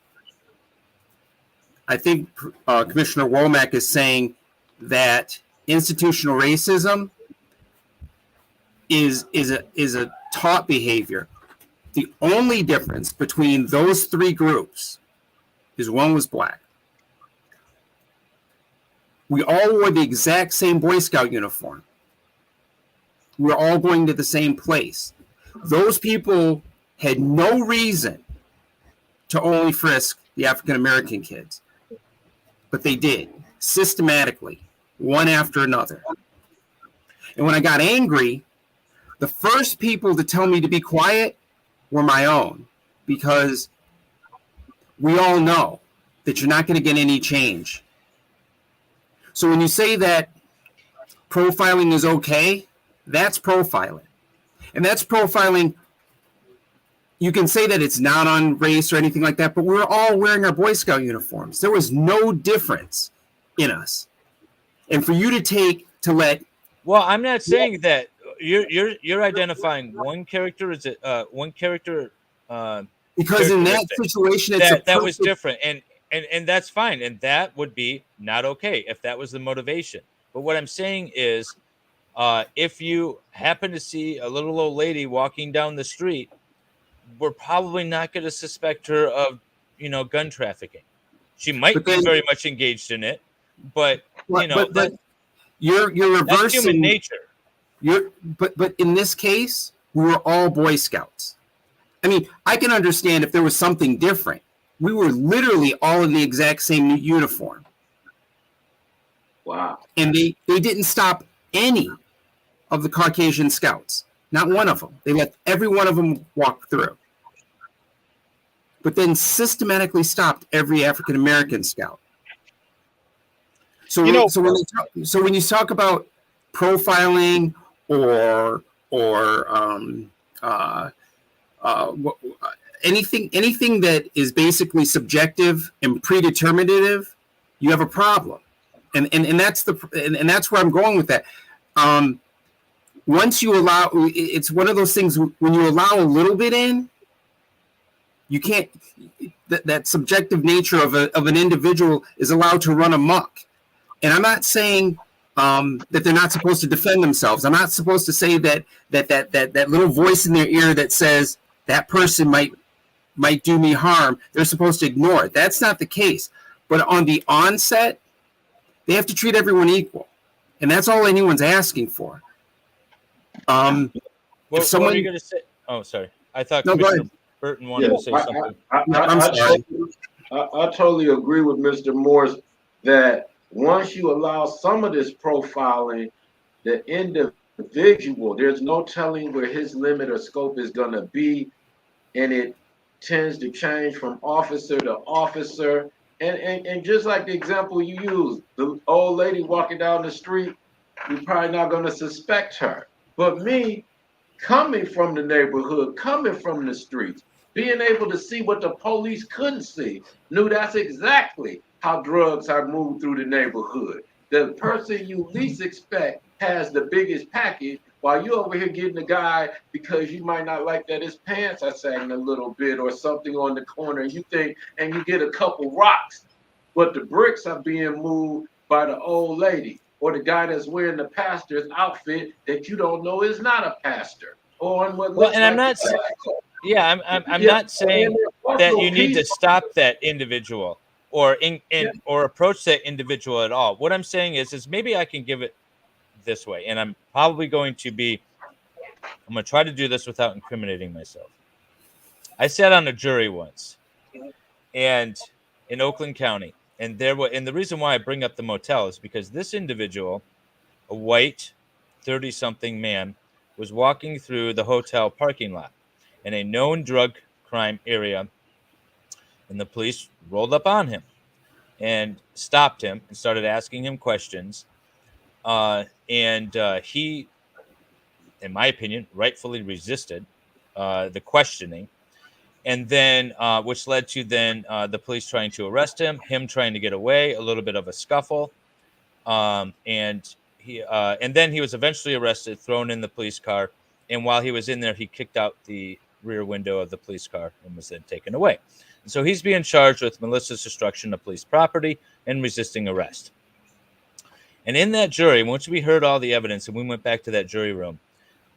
I think Commissioner Womack is saying that institutional racism is a taught behavior. The only difference between those 3 groups is one was Black. We all wore the exact same Boy Scout uniform. We were all going to the same place. Those people had no reason to only frisk the African American kids, but they did systematically, one after another. And when I got angry, the first people to tell me to be quiet were my own, because we all know that you're not going to get any change. So when you say that profiling is okay, that's profiling. And that's profiling. You can say that it's not on race or anything like that, but we're all wearing our Boy Scout uniforms. There was no difference in us. And for you to let. Well, I'm not saying that you're identifying one character as one character. Because in that situation, that was different, and that's fine, and that would be not okay if that was the motivation. But what I'm saying is, if you happen to see a little old lady walking down the street, we're probably not going to suspect her of, gun trafficking. She might be very much engaged in it, but but you're reversing that's human nature. But in this case, we were all Boy Scouts. I mean, I can understand if there was something different. We were literally all in the exact same uniform. Wow. And they didn't stop any of the Caucasian scouts. Not one of them. They let every one of them walk through. But then systematically stopped every African American scout. So when you talk about profiling or uh, anything that is basically subjective and predeterminative, you have a problem, and that's that's where I'm going with that. Once you allow, it's one of those things when you allow a little bit in, you can't. That subjective nature of an individual is allowed to run amok, and I'm not saying that they're not supposed to defend themselves. I'm not supposed to say that little voice in their ear that says that person might do me harm, they're supposed to ignore it. That's not the case. But on the onset, they have to treat everyone equal, and that's all anyone's asking for. What are you going to say? Oh, sorry. I thought Commissioner Burton wanted to say something. I'm sorry. I totally agree with Mr. Morse that once you allow some of this profiling, the individual, there's no telling where his limit or scope is going to be, and it tends to change from officer to officer. And just like the example you used, the old lady walking down the street, you're probably not going to suspect her. But me, coming from the neighborhood, coming from the streets, being able to see what the police couldn't see, knew that's exactly how drugs are moved through the neighborhood. The person you least expect has the biggest package, while you're over here getting the guy because you might not like that his pants are sagging a little bit or something on the corner, and you think, and you get a couple rocks, but the bricks are being moved by the old lady or the guy that's wearing the pastor's outfit that you don't know is not a pastor. Or on what looks I'm like I'm not saying that you need to stop that individual or or approach that individual at all. What I'm saying is maybe I can give it this way, and I'm probably going to try to do this without incriminating myself. I sat on a jury once, and in Oakland County, and the reason why I bring up the motel is because this individual, a white 30-something man, was walking through the hotel parking lot in a known drug crime area, and the police rolled up on him and stopped him and started asking him questions. He, in my opinion, rightfully resisted the questioning, and then which led to the police trying to arrest him trying to get away, a little bit of a scuffle, and then he was eventually arrested, thrown in the police car, and while he was in there, he kicked out the rear window of the police car and was then taken away. And so he's being charged with malicious destruction of police property and resisting arrest. And in that jury, once we heard all the evidence and we went back to that jury room,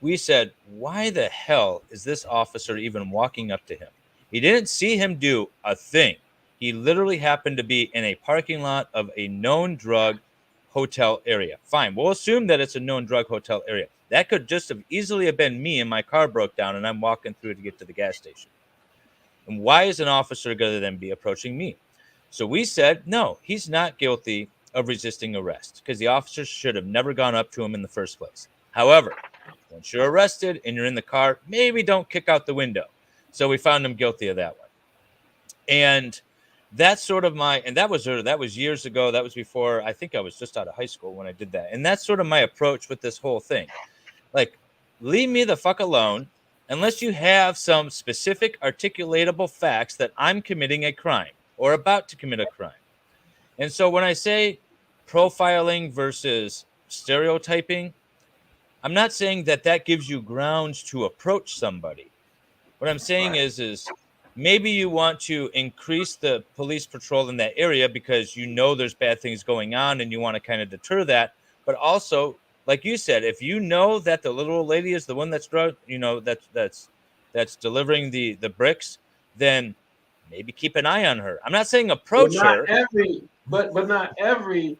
we said, why the hell is this officer even walking up to him? He didn't see him do a thing. He literally happened to be in a parking lot of a known drug hotel area. Fine, we'll assume that it's a known drug hotel area. That could just have easily have been me and my car broke down and I'm walking through to get to the gas station. And why is an officer going to then be approaching me? So we said, no, he's not guilty of resisting arrest because the officer should have never gone up to him in the first place. However, once you're arrested and you're in the car, maybe don't kick out the window. So we found him guilty of that one. And that's sort of that was years ago. That was before, I think I was just out of high school when I did that. And that's sort of my approach with this whole thing. Like, leave me the fuck alone unless you have some specific articulatable facts that I'm committing a crime or about to commit a crime. And so when I say profiling versus stereotyping, I'm not saying that gives you grounds to approach somebody. What I'm saying is maybe you want to increase the police patrol in that area because you know there's bad things going on and you want to kind of deter that. But also, like you said, if you know that the little old lady is the one that's that's delivering the bricks, then maybe keep an eye on her. I'm not saying approach her. But not every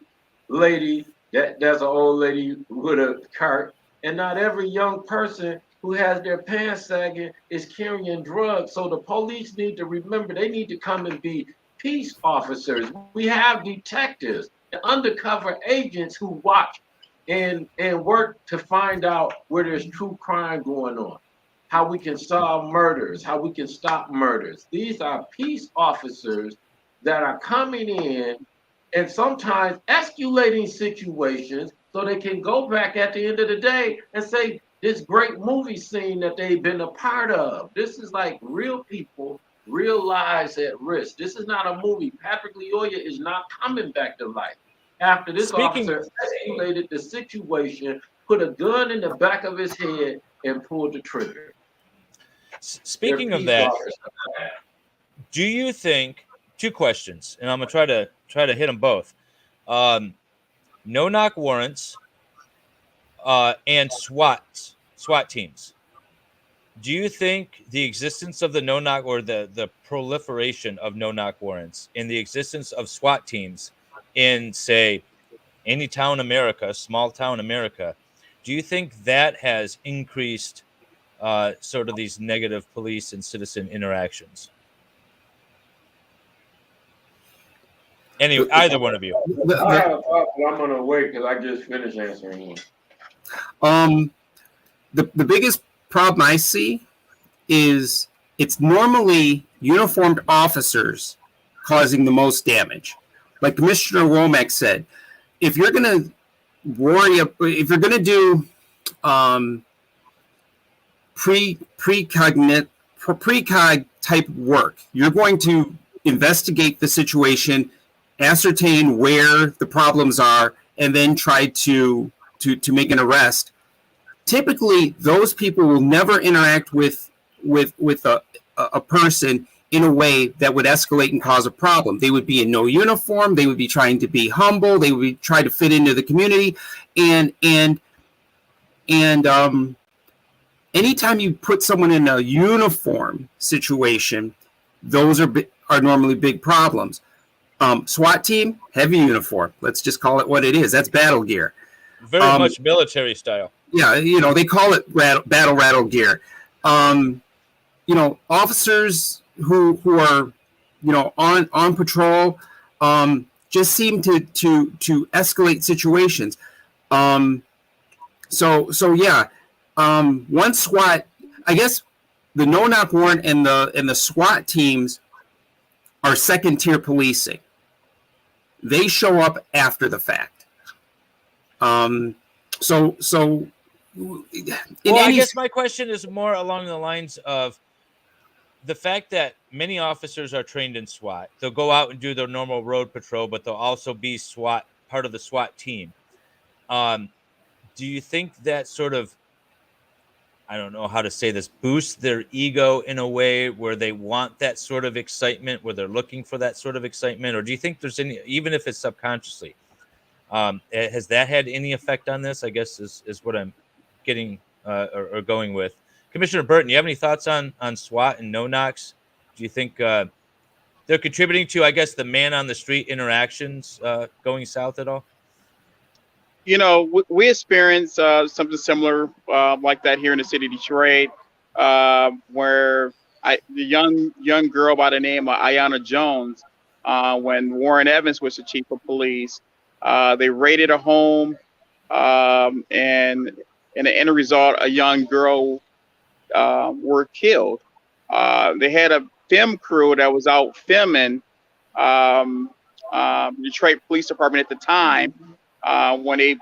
lady that's an old lady with a cart, and not every young person who has their pants sagging is carrying drugs. So the police need to remember they need to come and be peace officers. We have detectives, undercover agents who watch and work to find out where there's true crime going on, how we can solve murders, how we can stop murders. These are peace officers that are coming in and sometimes escalating situations so they can go back at the end of the day and say, this great movie scene that they've been a part of. This is like real people, real lives at risk. This is not a movie. Patrick Lyoya is not coming back to life. After this officer escalated the situation, put a gun in the back of his head, and pulled the trigger. Speaking of that, do you think, two questions, and I'm gonna try to hit them both. No knock warrants and SWAT teams. Do you think the existence of the no knock or the proliferation of no knock warrants and the existence of SWAT teams in, say, any town America, small town America, do you think that has increased sort of these negative police and citizen interactions? Either one of you. I have a thought, but I'm gonna wait because I just finished answering one. The biggest problem I see is it's normally uniformed officers causing the most damage. Like Commissioner Womack said, if you're going to if you're going to do precog type work, you're going to investigate the situation, ascertain where the problems are, and then try to make an arrest. Typically, those people will never interact with a person in a way that would escalate and cause a problem. They would be in no uniform. They would be trying to be humble. They would be trying to fit into the community. And anytime you put someone in a uniform situation, those are normally big problems. SWAT team, heavy uniform. Let's just call it what it is. That's battle gear. Very much military style. Yeah, they call it battle rattle gear. Officers who are, on patrol, just seem to escalate situations. Once SWAT, I guess, the no knock warrant and the SWAT teams are second tier policing. They show up after the fact. I guess my question is more along the lines of the fact that many officers are trained in SWAT. They'll go out and do their normal road patrol, but they'll also be part of the SWAT team. Do you think that sort of, I don't know how to say this, boosts their ego in a way where they want that sort of excitement, where they're looking for that sort of excitement? Or do you think there's any, even if it's subconsciously, has that had any effect on this? I guess is what I'm getting or going with. Commissioner Burton, you have any thoughts on SWAT and no knocks? Do you think they're contributing to, I guess, the man on the street interactions going south at all? We experienced something similar like that here in the city of Detroit, where the young girl by the name of Ayanna Jones, when Warren Evans was the chief of police, they raided a home, and in the end result, a young girl were killed. They had a film crew that was out filming Detroit Police Department at the time when they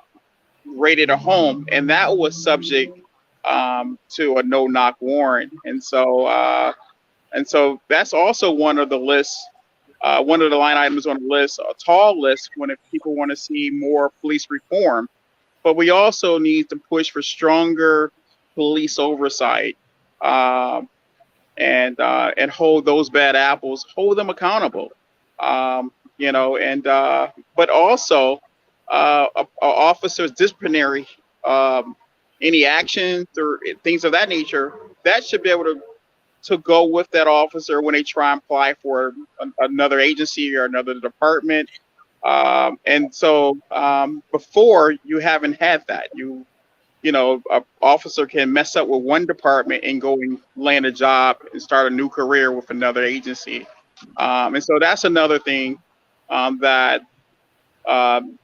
raided a home, and that was subject to a no-knock warrant. And so that's also one of the lists, one of the line items on the list, a tall list when if people want to see more police reform. But we also need to push for stronger police oversight and hold those bad apples, hold them accountable. But also officers' disciplinary, any actions or things of that nature, that should be able to go with that officer when they try and apply for another agency or another department. Before, you haven't had that. An officer can mess up with one department and go and land a job and start a new career with another agency. And so that's another thing that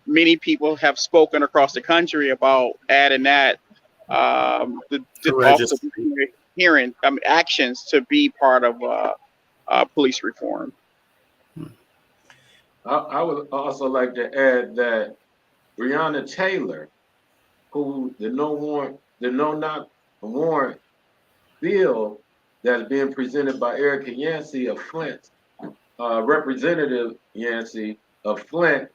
many people have spoken across the country about adding that the officer hearing actions to be part of police reform. I would also like to add that Breonna Taylor, who the no warrant the no-knock warrant bill that's being presented by Erica Yancey of Flint, Representative Yancey of Flint,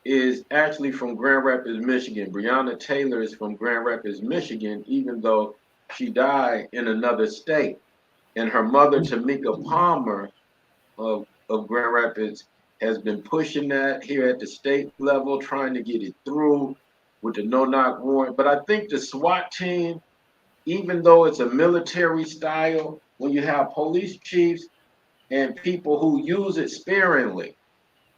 is actually from Grand Rapids, Michigan. Breonna Taylor is from Grand Rapids, Michigan, even though she died in another state. And her mother, Tamika Palmer of Grand Rapids, has been pushing that here at the state level, trying to get it through with the no-knock warrant. But I think the SWAT team, even though it's a military style, when you have police chiefs and people who use it sparingly,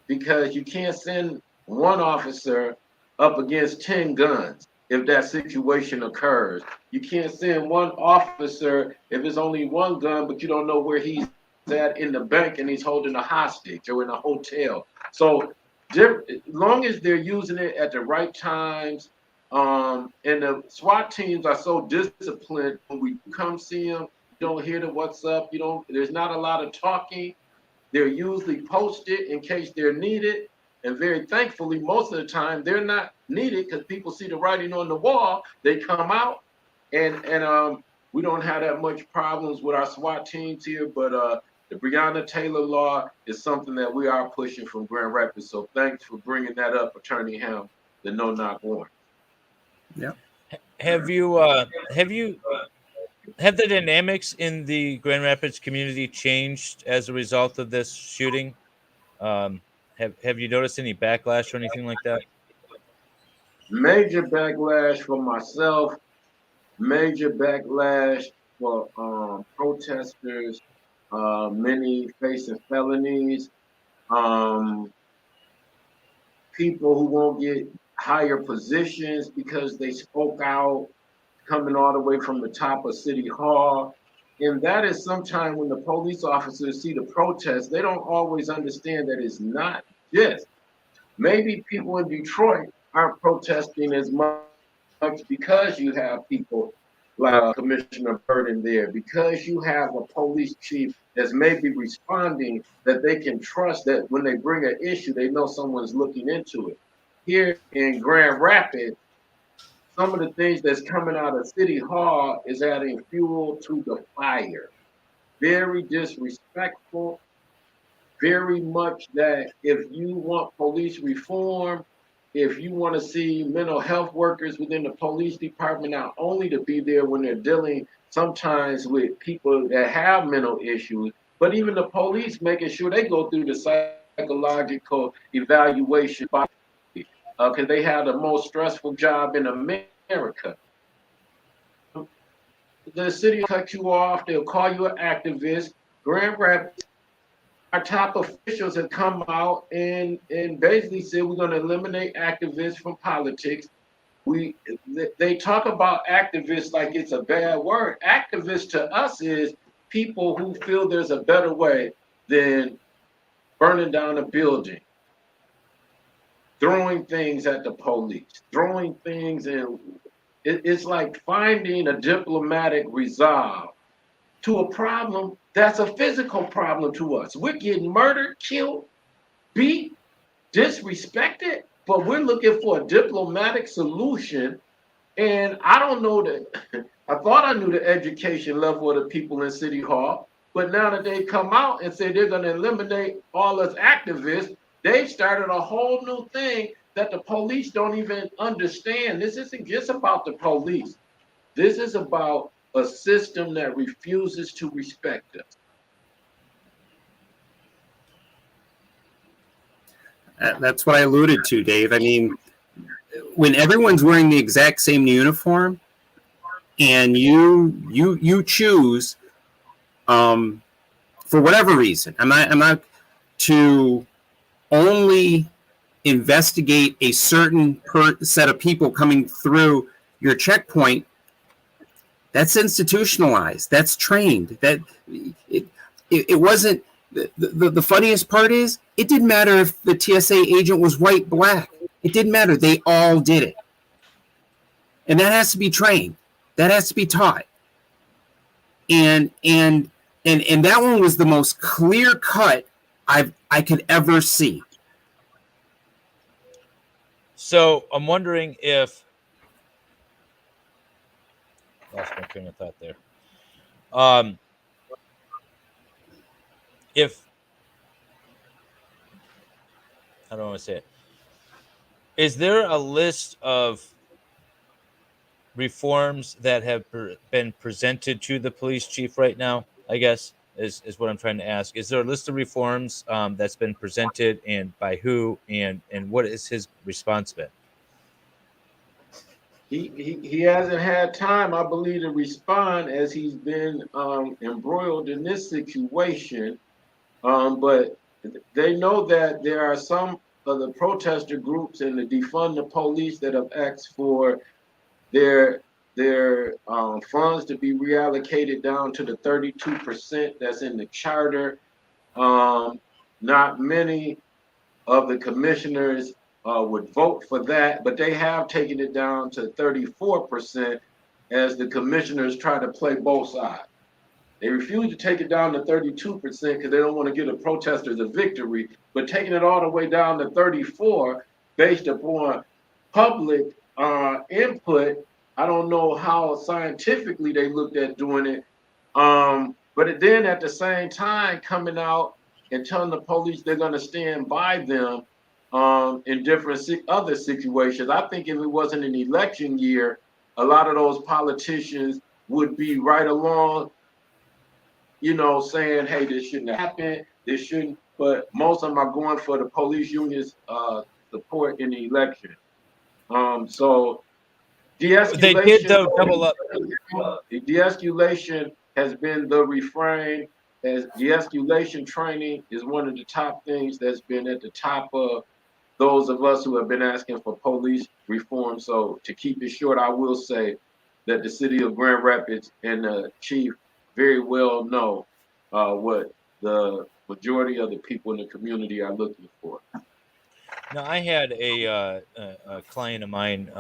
because you can't send one officer up against 10 guns if that situation occurs. You can't send one officer if it's only one gun, but you don't know where he's at in the bank and he's holding a hostage or in a hotel. So as long as they're using it at the right times, and the SWAT teams are so disciplined, when we come see them, you don't hear the what's up, there's not a lot of talking. They're usually posted in case they're needed. And very thankfully, most of the time, they're not needed because people see the writing on the wall. They come out, and we don't have that much problems with our SWAT teams here. But the Breonna Taylor law is something that we are pushing from Grand Rapids. So thanks for bringing that up, Attorney Helm, the no-knock warrant. Yeah. Have the dynamics in the Grand Rapids community changed as a result of this shooting? Have you noticed any backlash or anything like that? Major backlash for myself, major backlash for protesters, many facing felonies, people who won't get higher positions because they spoke out, coming all the way from the top of City Hall. And that is sometimes when the police officers see the protest, they don't always understand that it's not just. Maybe people in Detroit aren't protesting as much because you have people like Commissioner Burden there, because you have a police chief that's maybe responding, that they can trust that when they bring an issue, they know someone's looking into it. Here in Grand Rapids, some of the things that's coming out of City Hall is adding fuel to the fire. Very disrespectful, very much that if you want police reform, if you want to see mental health workers within the police department, not only to be there when they're dealing sometimes with people that have mental issues, but even the police making sure they go through the psychological evaluation because they have the most stressful job in America. The city will cut you off. They'll call you an activist. Grand Rapids, our top officials have come out and basically said we're going to eliminate activists from politics. They talk about activists like it's a bad word. Activists to us is people who feel there's a better way than burning down a building, throwing things at the police, throwing things in. It's like finding a diplomatic resolve to a problem that's a physical problem to us. We're getting murdered, killed, beat, disrespected, but we're looking for a diplomatic solution. And I don't know that, I thought I knew the education level of the people in City Hall, but now that they come out and say they're going to eliminate all us activists, they've started a whole new thing that the police don't even understand. This isn't just about the police. This is about a system that refuses to respect us. That's what I alluded to, Dave. I mean, when everyone's wearing the exact same uniform and you choose for whatever reason, I'm not to only investigate a certain set of people coming through your checkpoint, that's institutionalized, that's trained. That it wasn't the funniest part is it didn't matter if the TSA agent was white, black. It didn't matter. They all did it. And that has to be trained. That has to be taught. And that one was the most clear cut I could ever see. So I'm wondering if Lost my train of thought there. If I don't want to say it, is there a list of reforms that have been presented to the police chief right now? I guess is what I'm trying to ask. Is there a list of reforms that's been presented, and by who, and what is his response been? He hasn't had time, I believe, to respond as he's been embroiled in this situation. But they know that there are some of the protester groups and the defund the police that have asked for their funds to be reallocated down to the 32% that's in the charter. Not many of the commissioners would vote for that, but they have taken it down to 34% as the commissioners try to play both sides. They refuse to take it down to 32% because they don't want to give the protesters a victory, but taking it all the way down to 34 based upon public input, I don't know how scientifically they looked at doing it. But then at the same time coming out and telling the police they're going to stand by them in different other situations. I think if it wasn't an election year, a lot of those politicians would be right along, saying, hey, this shouldn't happen, this shouldn't, but most of them are going for the police unions support in the election. So de-escalation, They did, though, double up. De-escalation has been the refrain, as de-escalation training is one of the top things that's been at the top of those of us who have been asking for police reform. So to keep it short, I will say that the city of Grand Rapids and the chief very well know what the majority of the people in the community are looking for. Now, I had a client of mine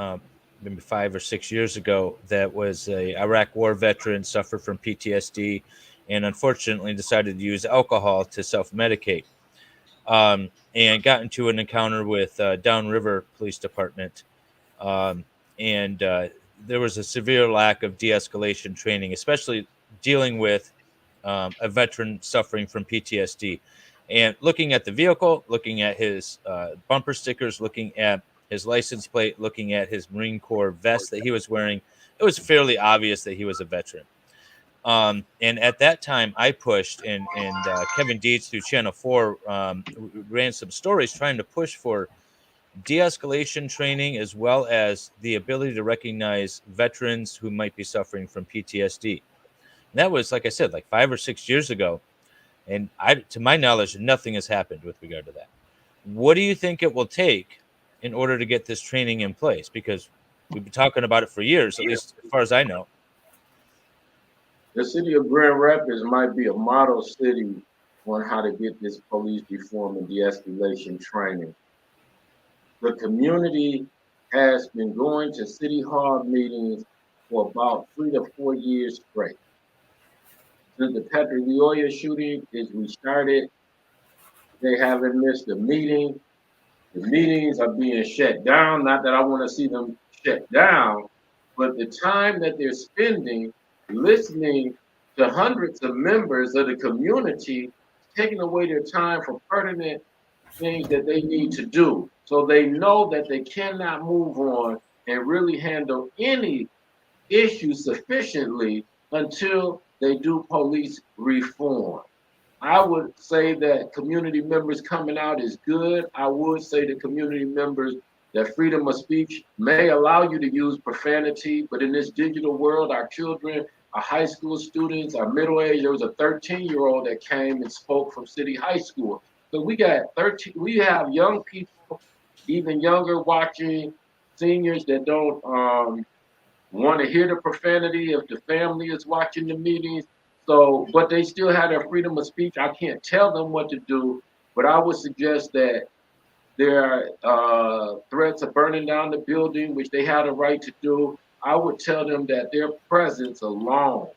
maybe 5 or 6 years ago that was a Iraq War veteran, suffered from PTSD, and unfortunately decided to use alcohol to self-medicate, and got into an encounter with Downriver Police Department, and there was a severe lack of de-escalation training, especially dealing with a veteran suffering from PTSD. And looking at the vehicle, looking at his bumper stickers, looking at his license plate, looking at his Marine Corps vest that he was wearing, it was fairly obvious that he was a veteran. And at that time, I pushed, and Kevin Dietz through Channel 4 ran some stories trying to push for de-escalation training, as well as the ability to recognize veterans who might be suffering from PTSD. And that was, like I said, like 5 or 6 years ago. And to my knowledge, nothing has happened with regard to that. What do you think it will take in order to get this training in place? Because we've been talking about it for years, at least as far as I know. The city of Grand Rapids might be a model city on how to get this police reform and de-escalation training. The community has been going to city hall meetings for about 3 to 4 years straight. Since the Patrick Lyoya shooting is restarted, they haven't missed a meeting. The meetings are being shut down. Not that I want to see them shut down, but the time that they're spending listening to hundreds of members of the community, taking away their time for pertinent things that they need to do. So they know that they cannot move on and really handle any issue sufficiently until they do police reform. I would say that community members coming out is good. I would say to community members that freedom of speech may allow you to use profanity, but in this digital world, our children, our high school students, our middle age, there was a 13-year-old that came and spoke from City High School. So we have young people, even younger, watching, seniors that don't want to hear the profanity if the family is watching the meetings. So, but they still have their freedom of speech. I can't tell them what to do, but I would suggest that there are threats of burning down the building, which they had a right to do. I would tell them that their presence alone,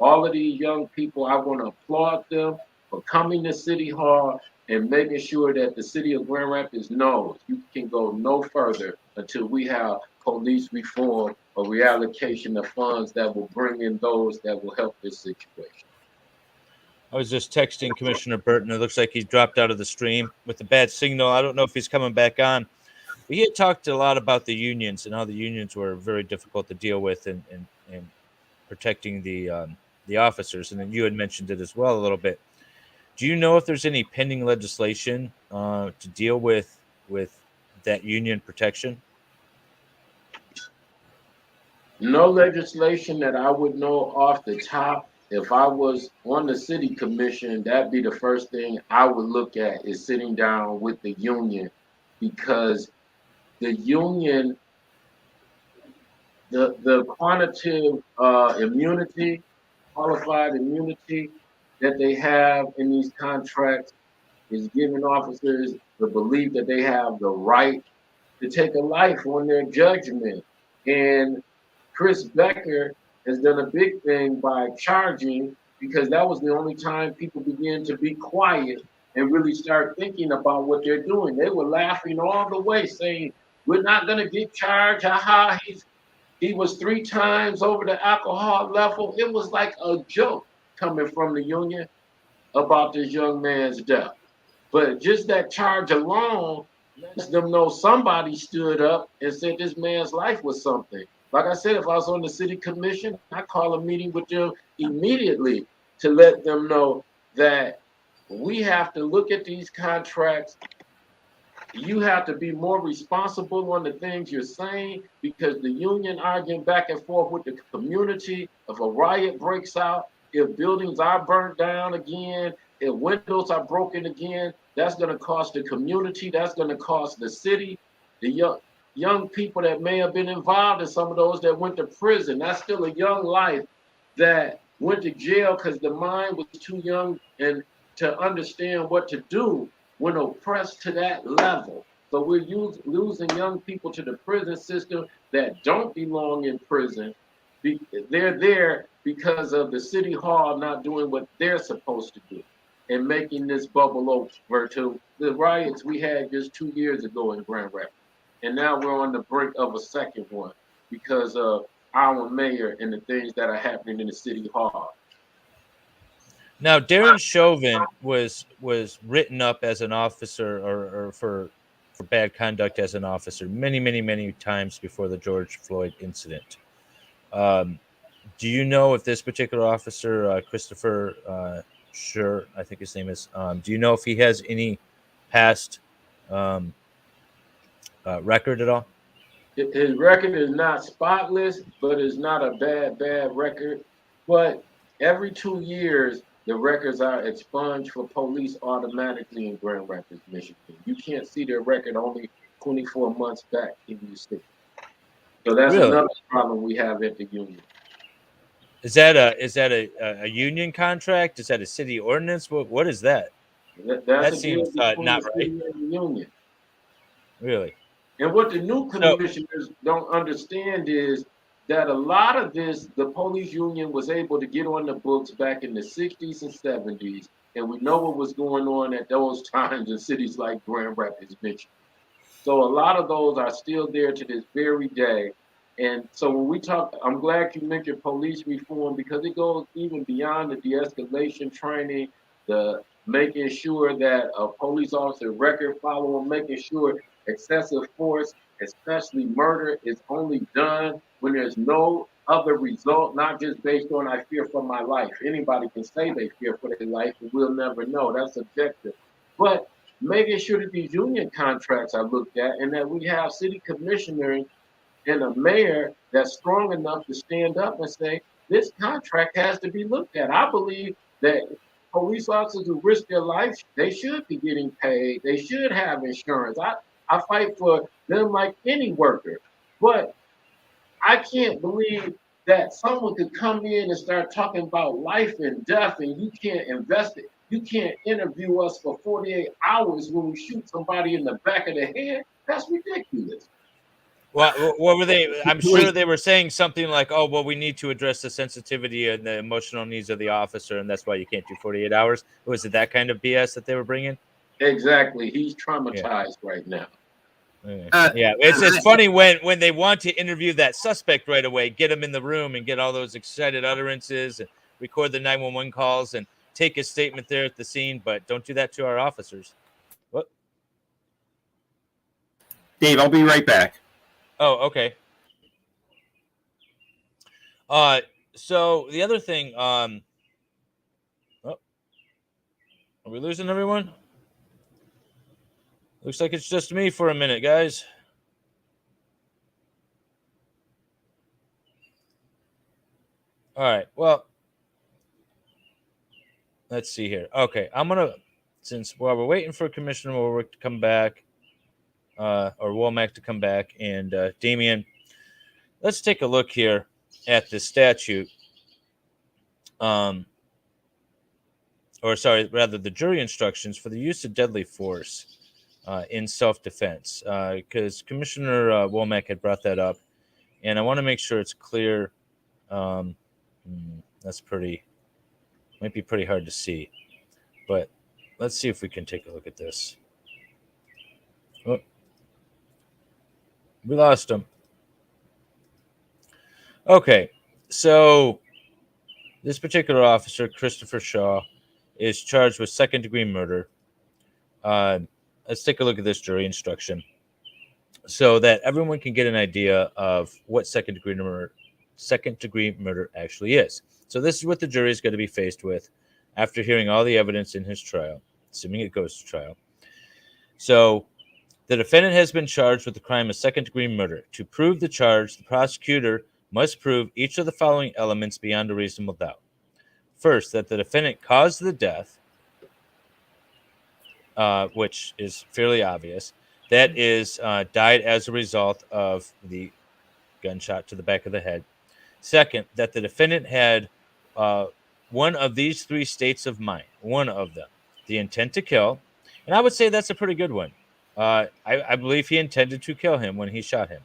all of these young people, I want to applaud them for coming to City Hall and making sure that the city of Grand Rapids knows you can go no further until we have police reform or reallocation of funds that will bring in those that will help this situation. I was just texting Commissioner Burton. It looks like he dropped out of the stream with a bad signal. I don't know if he's coming back on. But he had talked a lot about the unions and how the unions were very difficult to deal with in protecting the officers. And then you had mentioned it as well a little bit. Do you know if there's any pending legislation to deal with that union protection? No legislation that I would know off the top. If I was on the city commission, that'd be the first thing I would look at, is sitting down with the union, because the union, the quantitative immunity, qualified immunity that they have in these contracts is giving officers the belief that they have the right to take a life on their judgment. And Chris Becker has done a big thing by charging, because that was the only time people began to be quiet and really start thinking about what they're doing. They were laughing all the way, saying, "We're not going to get charged. Aha, he was 3 times over the alcohol level." It was like a joke coming from the union about this young man's death. But just that charge alone lets them know somebody stood up and said this man's life was something. Like I said, if I was on the city commission, I'd call a meeting with them immediately to let them know that we have to look at these contracts. You have to be more responsible on the things you're saying, because the union arguing back and forth with the community. If a riot breaks out, if buildings are burnt down again, if windows are broken again, that's going to cost the community. That's going to cost the city. The young people that may have been involved in some of those that went to prison, that's still a young life that went to jail because the mind was too young and to understand what to do when oppressed to that level. So we're losing young people to the prison system that don't belong in prison. They're there because of the city hall not doing what they're supposed to do and making this bubble over to the riots we had just 2 years ago in Grand Rapids. And now we're on the brink of a second one because of our mayor and the things that are happening in the city hall. Now, Darren Chauvin was written up as an officer or for bad conduct as an officer many times before the George Floyd incident. Do you know if this particular officer, Christopher Schurr, I think his name is, do you know if he has any past record at all? His record is not spotless, but it's not a bad record. But every 2 years, the records are expunged for police automatically in Grand Rapids, Michigan. You can't see their record only 24 months back in the state. So that's Really? another problem we have at the union. Is that a union contract? Is that a city ordinance? What is that? That seems not right. The union. Really? And what the new commissioners don't understand is that a lot of this, the police union was able to get on the books back in the 60s and 70s, and we know what was going on at those times in cities like Grand Rapids, Michigan. So a lot of those are still there to this very day. And so when we talk, I'm glad you mentioned police reform, because it goes even beyond the de-escalation training, the making sure that a police officer record follow, making sure excessive force, especially murder, is only done when there's no other result, not just based on I fear for my life. Anybody can say they fear for their life, but we'll never know. That's subjective. But making sure that these union contracts are looked at, and that we have city commissioners and a mayor that's strong enough to stand up and say, this contract has to be looked at. I believe that police officers who risk their life, they should be getting paid. They should have insurance. I fight for them like any worker. But I can't believe that someone could come in and start talking about life and death, and you can't invest it. You can't interview us for 48 hours when we shoot somebody in the back of the head. That's ridiculous. Well, what were they? I'm sure they were saying something like, "Oh, well, we need to address the sensitivity and the emotional needs of the officer, and that's why you can't do 48 hours." Was it that kind of BS that they were bringing? Exactly. He's traumatized right now. Yeah, it's funny when they want to interview that suspect right away, get him in the room and get all those excited utterances and record the 911 calls and take his statement there at the scene, but don't do that to our officers. What? Dave, I'll be right back. Oh, okay. So the other thing, are we losing everyone? Looks like it's just me for a minute, guys. All right. Well, let's see here. Okay, since while we're waiting for Commissioner Warwick to come back, or Womack to come back, and Damien, let's take a look here at the statute. Or sorry, rather the jury instructions for the use of deadly force in self-defense, because Commissioner Womack had brought that up, and I want to make sure it's clear. That's might be pretty hard to see, but let's see if we can take a look at this. Oh, we lost him. Okay, so this particular officer, Christopher Schurr, is charged with second-degree murder. Let's take a look at this jury instruction so that everyone can get an idea of what second-degree murder actually is. So this is what the jury is going to be faced with after hearing all the evidence in his trial, assuming it goes to trial. So the defendant has been charged with the crime of second-degree murder. To prove the charge, the prosecutor must prove each of the following elements beyond a reasonable doubt. First, that the defendant caused the death, which is fairly obvious. That is, died as a result of the gunshot to the back of the head. Second, that the defendant had one of these three states of mind, one of them, the intent to kill. And I would say that's a pretty good one. I believe he intended to kill him when he shot him.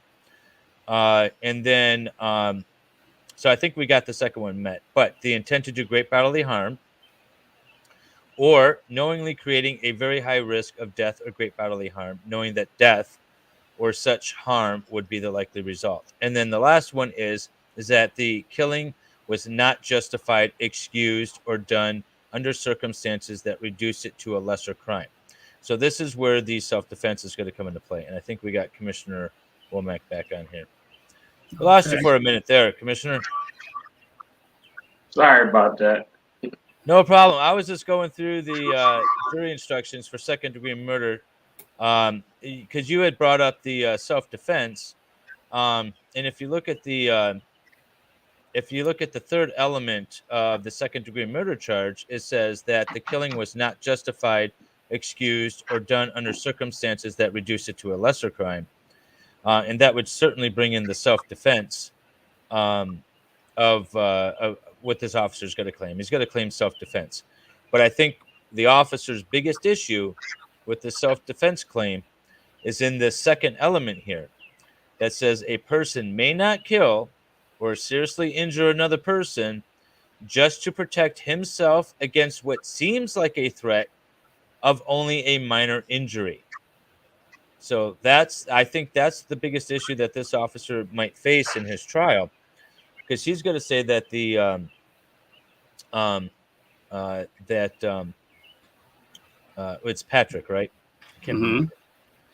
And then, so I think we got the second one met. But the intent to do great bodily harm, or knowingly creating a very high risk of death or great bodily harm, knowing that death or such harm would be the likely result. And then the last one is that the killing was not justified, excused, or done under circumstances that reduce it to a lesser crime. So this is where the self-defense is going to come into play. And I think we got Commissioner Womack back on here. We lost you for a minute there, Commissioner. Sorry about that. No problem. I was just going through the jury instructions for second-degree murder because you had brought up the self-defense. And if you look at the third element of the second-degree murder charge, it says that the killing was not justified, excused, or done under circumstances that reduce it to a lesser crime. And that would certainly bring in the self-defense of what this officer is going to claim. He's going to claim self-defense. But I think the officer's biggest issue with the self-defense claim is in the second element here that says a person may not kill or seriously injure another person just to protect himself against what seems like a threat of only a minor injury. So I think that's the biggest issue that this officer might face in his trial, because he's going to say that it's Patrick, right?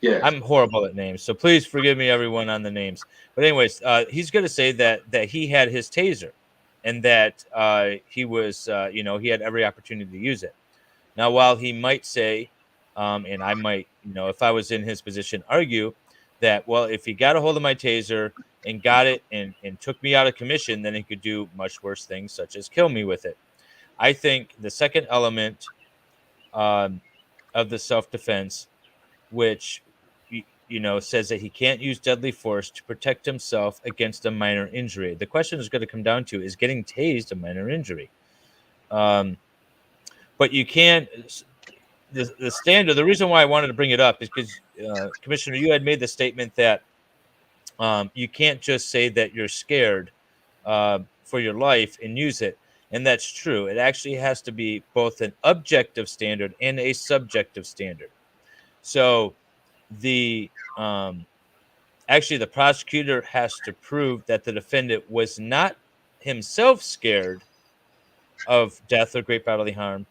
Yeah. I'm horrible at names, so please forgive me, everyone, on the names. But anyways, he's going to say that he had his taser, and that he was, he had every opportunity to use it. Now, while he might say, and I might, if I was in his position, argue that, well, if he got a hold of my taser and got it and took me out of commission, then he could do much worse things, such as kill me with it. I think the second element of the self-defense, which says that he can't use deadly force to protect himself against a minor injury. The question is going to come down to, is getting tased a minor injury? But you can't. The standard. The reason why I wanted to bring it up is because, Commissioner, you had made the statement that you can't just say that you're scared for your life and use it, and that's true. It actually has to be both an objective standard and a subjective standard. So the actually the prosecutor has to prove that the defendant was not himself scared of death or great bodily harm,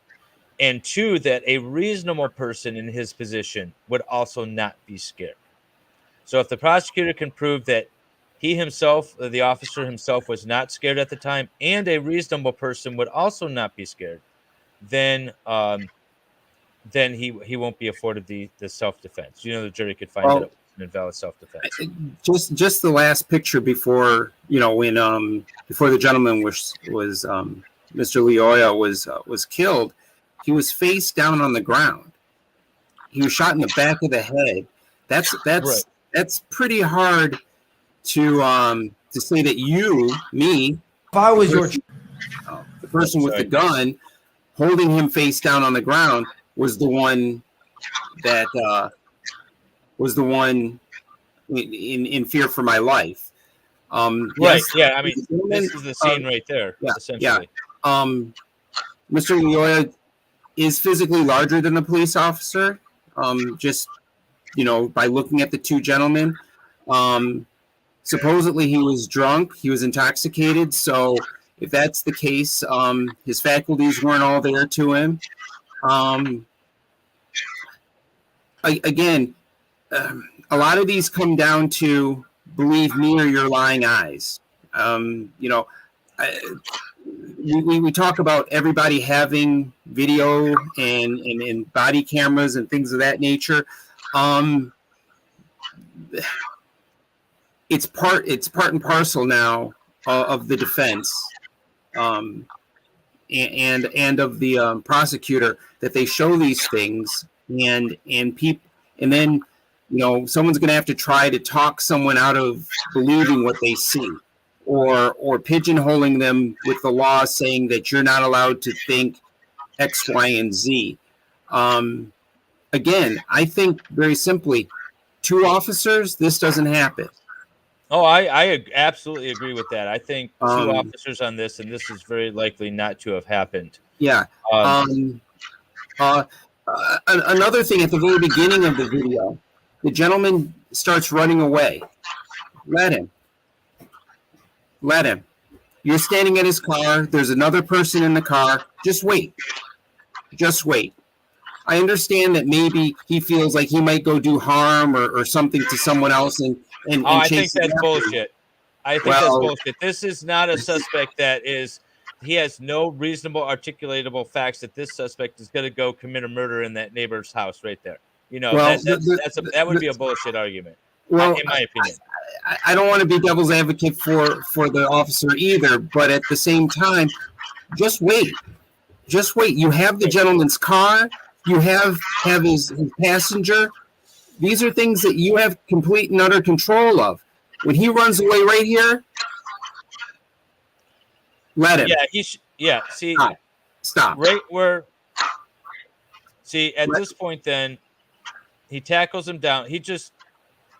and two, that a reasonable person in his position would also not be scared. So if the prosecutor can prove that he himself, the officer himself, was not scared at the time, and a reasonable person would also not be scared, then he won't be afforded the self-defense. The jury could find that it was an invalid self-defense. Just the last picture before, when before the gentleman was Mr. Lyoya was killed, he was face down on the ground. He was shot in the back of the head. That's Right. That's pretty hard to say that me, if I was your the person with the gun holding him face down on the ground was the one that was the one in fear for my life. Right. Yes, Yeah. I mean, this is the scene right there, essentially. Mr. Lyoya is physically larger than the police officer. Just by looking at the two gentlemen, supposedly he was drunk, he was intoxicated. So if that's the case, his faculties weren't all there to him. Again, a lot of these come down to believe me or your lying eyes. We talk about everybody having video and body cameras and things of that nature. It's part and parcel now of the defense and of the prosecutor that they show these things and people, and then someone's going to have to try to talk someone out of believing what they see, or pigeonholing them with the law saying that you're not allowed to think X, Y, and Z. Again, I think very simply, two officers, this doesn't happen. Oh, I absolutely agree with that. I think two officers on this, and this is very likely not to have happened. Yeah. Another thing, at the very beginning of the video, the gentleman starts running away. Let him. You're standing at his car. There's another person in the car. Just wait. I understand that maybe he feels like he might go do harm or something to someone else and I think that's bullshit. That's bullshit. This is not a suspect he has no reasonable articulatable facts that this suspect is going to go commit a murder in that neighbor's house right there. That would be a bullshit argument, in my opinion. I don't want to be devil's advocate for the officer either, but at the same time, just wait. You have the gentleman's car. You have his passenger. These are things that you have complete and utter control of. When he runs away right here, let him. Yeah, see, stop. Right where. See, at this point, then he tackles him down.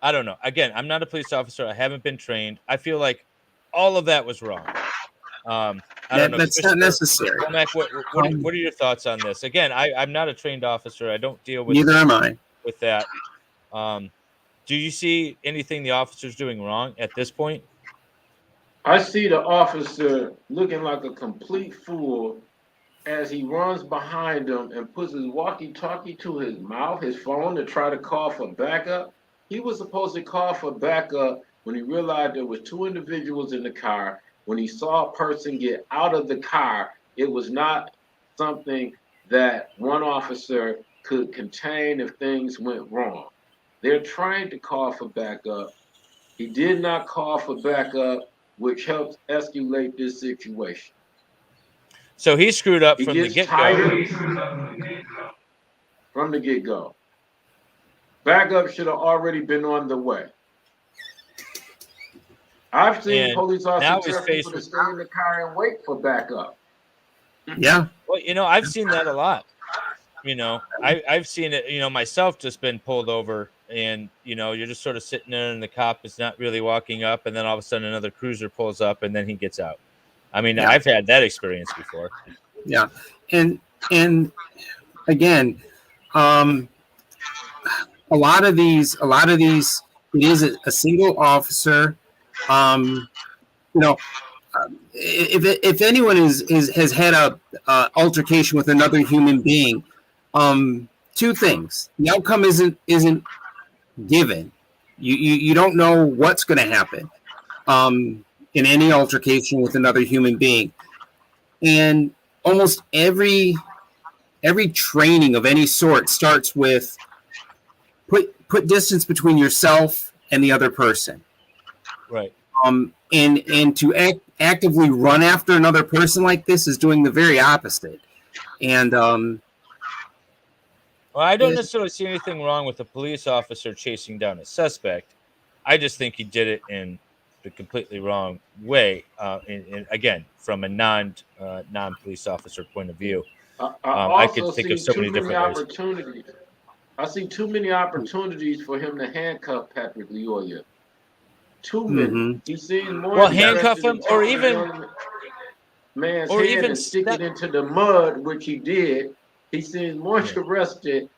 I don't know. Again, I'm not a police officer. I haven't been trained. I feel like all of that was wrong. I don't know. That's not necessary. Mac, what are your thoughts on this? Again, I'm not a trained officer. I don't deal with. Neither am I. With that, do you see anything the officer's doing wrong at this point? I see the officer looking like a complete fool as he runs behind him and puts his walkie-talkie to his mouth, his phone, to try to call for backup. He was supposed to call for backup when he realized there were two individuals in the car. When he saw a person get out of the car, it was not something that one officer could contain if things went wrong. They're trying to call for backup. He did not call for backup, which helps escalate this situation. So he screwed up from the get-go. From the get-go. Backup should have already been on the way. I've seen police officers tell people to stay in the car and wait for backup. Yeah. Well, I've seen that a lot. I've seen it, myself, just been pulled over and, you're just sort of sitting there and the cop is not really walking up, and then all of a sudden another cruiser pulls up and then he gets out. I mean, I've had that experience before. Yeah. And again, a lot of these, it is a single officer. If anyone has had a altercation with another human being, two things: the outcome isn't given. You don't know what's going to happen in any altercation with another human being, and almost every training of any sort starts with put distance between yourself and the other person. Right. And to actively run after another person like this is doing the very opposite. And well, I don't necessarily see anything wrong with a police officer chasing down a suspect. I just think he did it in the completely wrong way. Again, from a non-police officer point of view, I could think of so many different ways. I see too many opportunities for him to handcuff Patrick Lyoya. Too many. Mm-hmm. He seems more. Well, handcuff him, or even man's head and stick it into the mud, which he did. He seems more interested.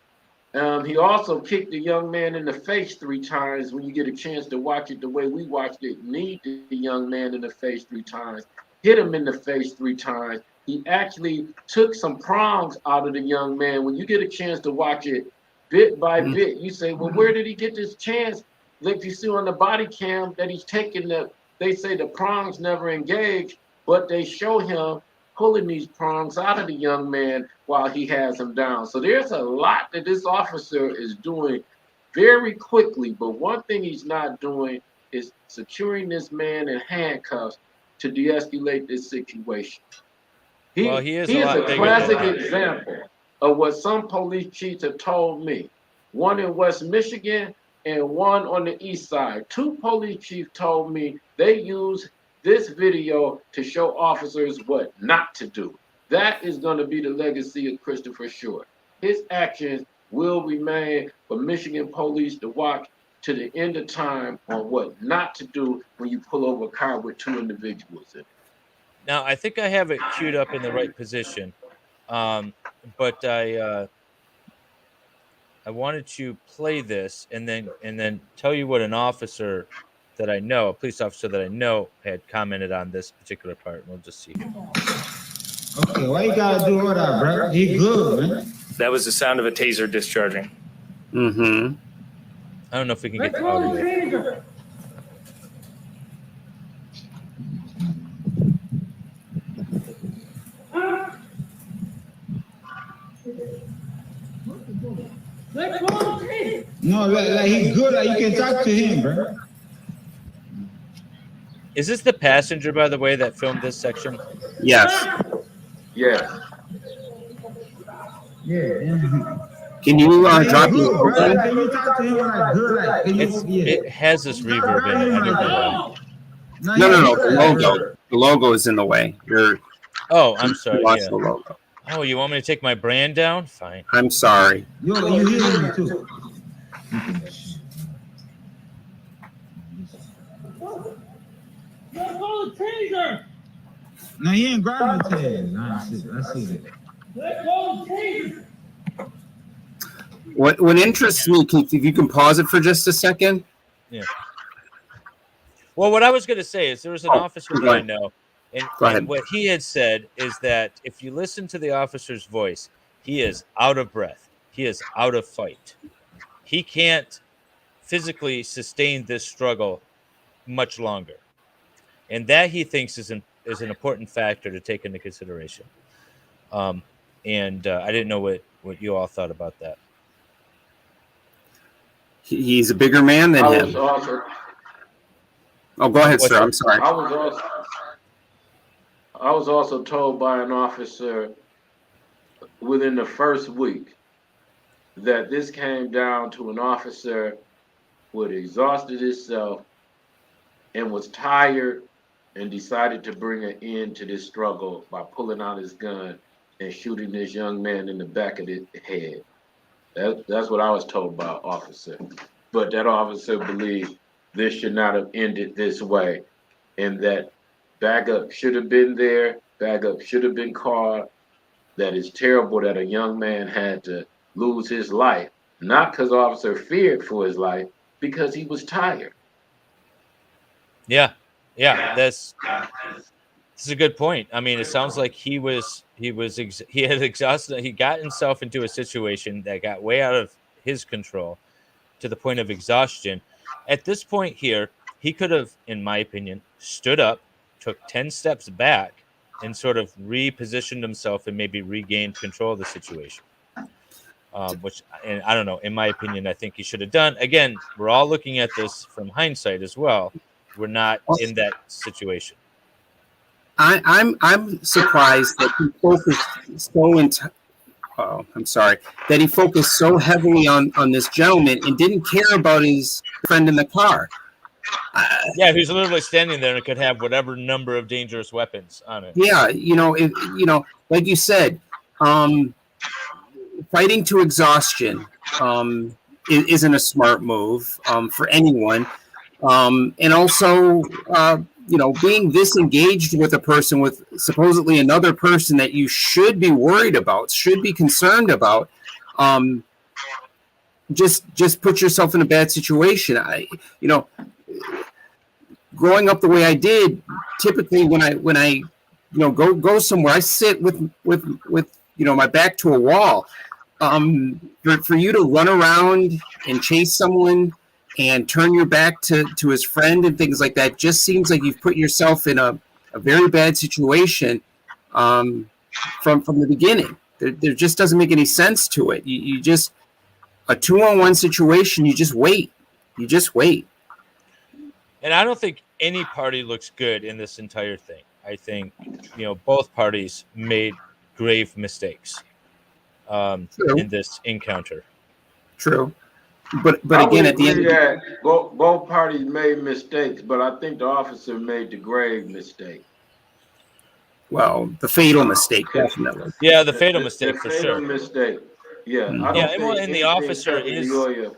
He also kicked the young man in the face 3 times. When you get a chance to watch it the way we watched it, kneed the young man in the face 3 times, hit him in the face 3 times. He actually took some prongs out of the young man. When you get a chance to watch it bit by bit, you say, well, where did he get this chance? Like you see on the body cam that he's taking they say the prongs never engaged, but they show him pulling these prongs out of the young man while he has him down. So there's a lot that this officer is doing very quickly, but one thing he's not doing is securing this man in handcuffs to de-escalate this situation. He is a classic example of what some police chiefs have told me. One in West Michigan and one on the east side. 2 police chiefs told me they use this video to show officers what not to do. That is going to be the legacy of Christopher Schurr. His actions will remain for Michigan police to watch to the end of time on what not to do when you pull over a car with 2 individuals in it. Now, I think I have it queued up in the right position, but I wanted to play this and then tell you what an officer that I know, a police officer that I know, had commented on this particular part. We'll just see here. Okay, why you gotta do all that, bro? He good, man. That was the sound of a taser discharging. Mm-hmm. I don't know if we can get the audio. No, like he good. Like you can talk to him, bro. Is this the passenger, by the way, that filmed this section? Yes. Yes. Yeah. Can you drop Can your you talk to him like good? Like, it has this reverb in it. I don't know why. No. The logo is in the way. I'm sorry. Yeah. Yeah. The logo. Oh, you want me to take my brand down? Fine. I'm sorry. You hear me too. No, he ain't grabbing the taser. I see that. What interests me, Keith, if you can pause it for just a second. Yeah. Well, what I was going to say is there was an officer that I know, and what he had said is that if you listen to the officer's voice, he is out of breath. He is out of fight. He can't physically sustain this struggle much longer. And that, he thinks, is an important factor to take into consideration. I didn't know what you all thought about that. He's a bigger man than him. Also, go ahead, sir. I'm sorry. I was also told by an officer within the first week that this came down to an officer who had exhausted himself and was tired and decided to bring an end to this struggle by pulling out his gun and shooting this young man in the back of his head. That's what I was told by an officer. But that officer believed this should not have ended this way, and that backup should have been there, backup should have been called. That it's terrible that a young man had to lose his life not because officer feared for his life, because he was tired. Yeah, that's a good point. I mean, it sounds like he had exhausted. He got himself into a situation that got way out of his control to the point of exhaustion. At this point here, he could have, in my opinion, stood up, took 10 steps back, and sort of repositioned himself and maybe regained control of the situation. Which, and I don't know, in my opinion, I think he should have done. Again, we're all looking at this from hindsight as well. We're not in that situation. I'm surprised that he focused that he focused so heavily on this gentleman and didn't care about his friend in the car. Yeah, he's literally standing there and could have whatever number of dangerous weapons on it. Yeah, like you said, fighting to exhaustion isn't a smart move for anyone. And also, being disengaged with a person, with supposedly another person that you should be worried about, should be concerned about, just put yourself in a bad situation. Growing up the way I did, typically when I go somewhere, I sit with my back to a wall. For you to run around and chase someone and turn your back to his friend and things like that just seems like you've put yourself in a very bad situation from the beginning. There just doesn't make any sense to it. You just, a 2-on-1 situation, you just wait. And I don't think any party looks good in this entire thing. I think, both parties made grave mistakes in this encounter. True. But again, at the end of that both parties made mistakes, but I think the officer made the grave mistake. Well, the fatal mistake, definitely. Yeah, the fatal mistake for sure. Mistake. Yeah, Mm-hmm. I don't think the officer is Lyoya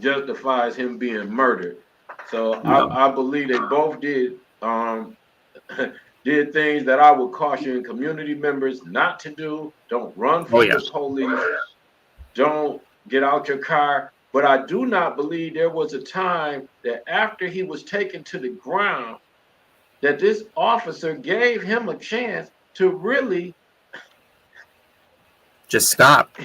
justifies him being murdered. So No. I believe they both did did things that I would caution community members not to do. Don't run from the police. Don't get out your car. But I do not believe there was a time that after he was taken to the ground, that this officer gave him a chance to really just stop.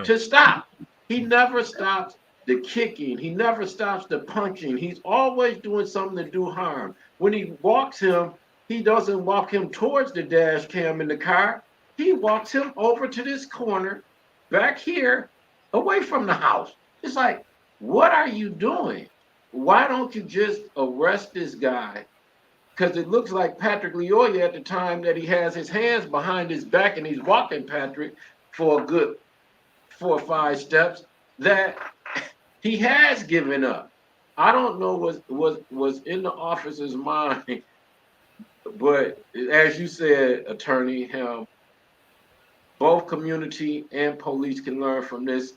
To stop. He never stops the kicking. He never stops the punching. He's always doing something to do harm. When he walks him, he doesn't walk him towards the dash cam in the car. He walks him over to this corner back here away from the house. It's like, what are you doing? Why don't you just arrest this guy? Because it looks like Patrick Lyoya at the time that he has his hands behind his back and he's walking Patrick for a good 4 or 5 steps, that he has given up. I don't know what was in the officer's mind, but as you said, Attorney Helm, both community and police can learn from this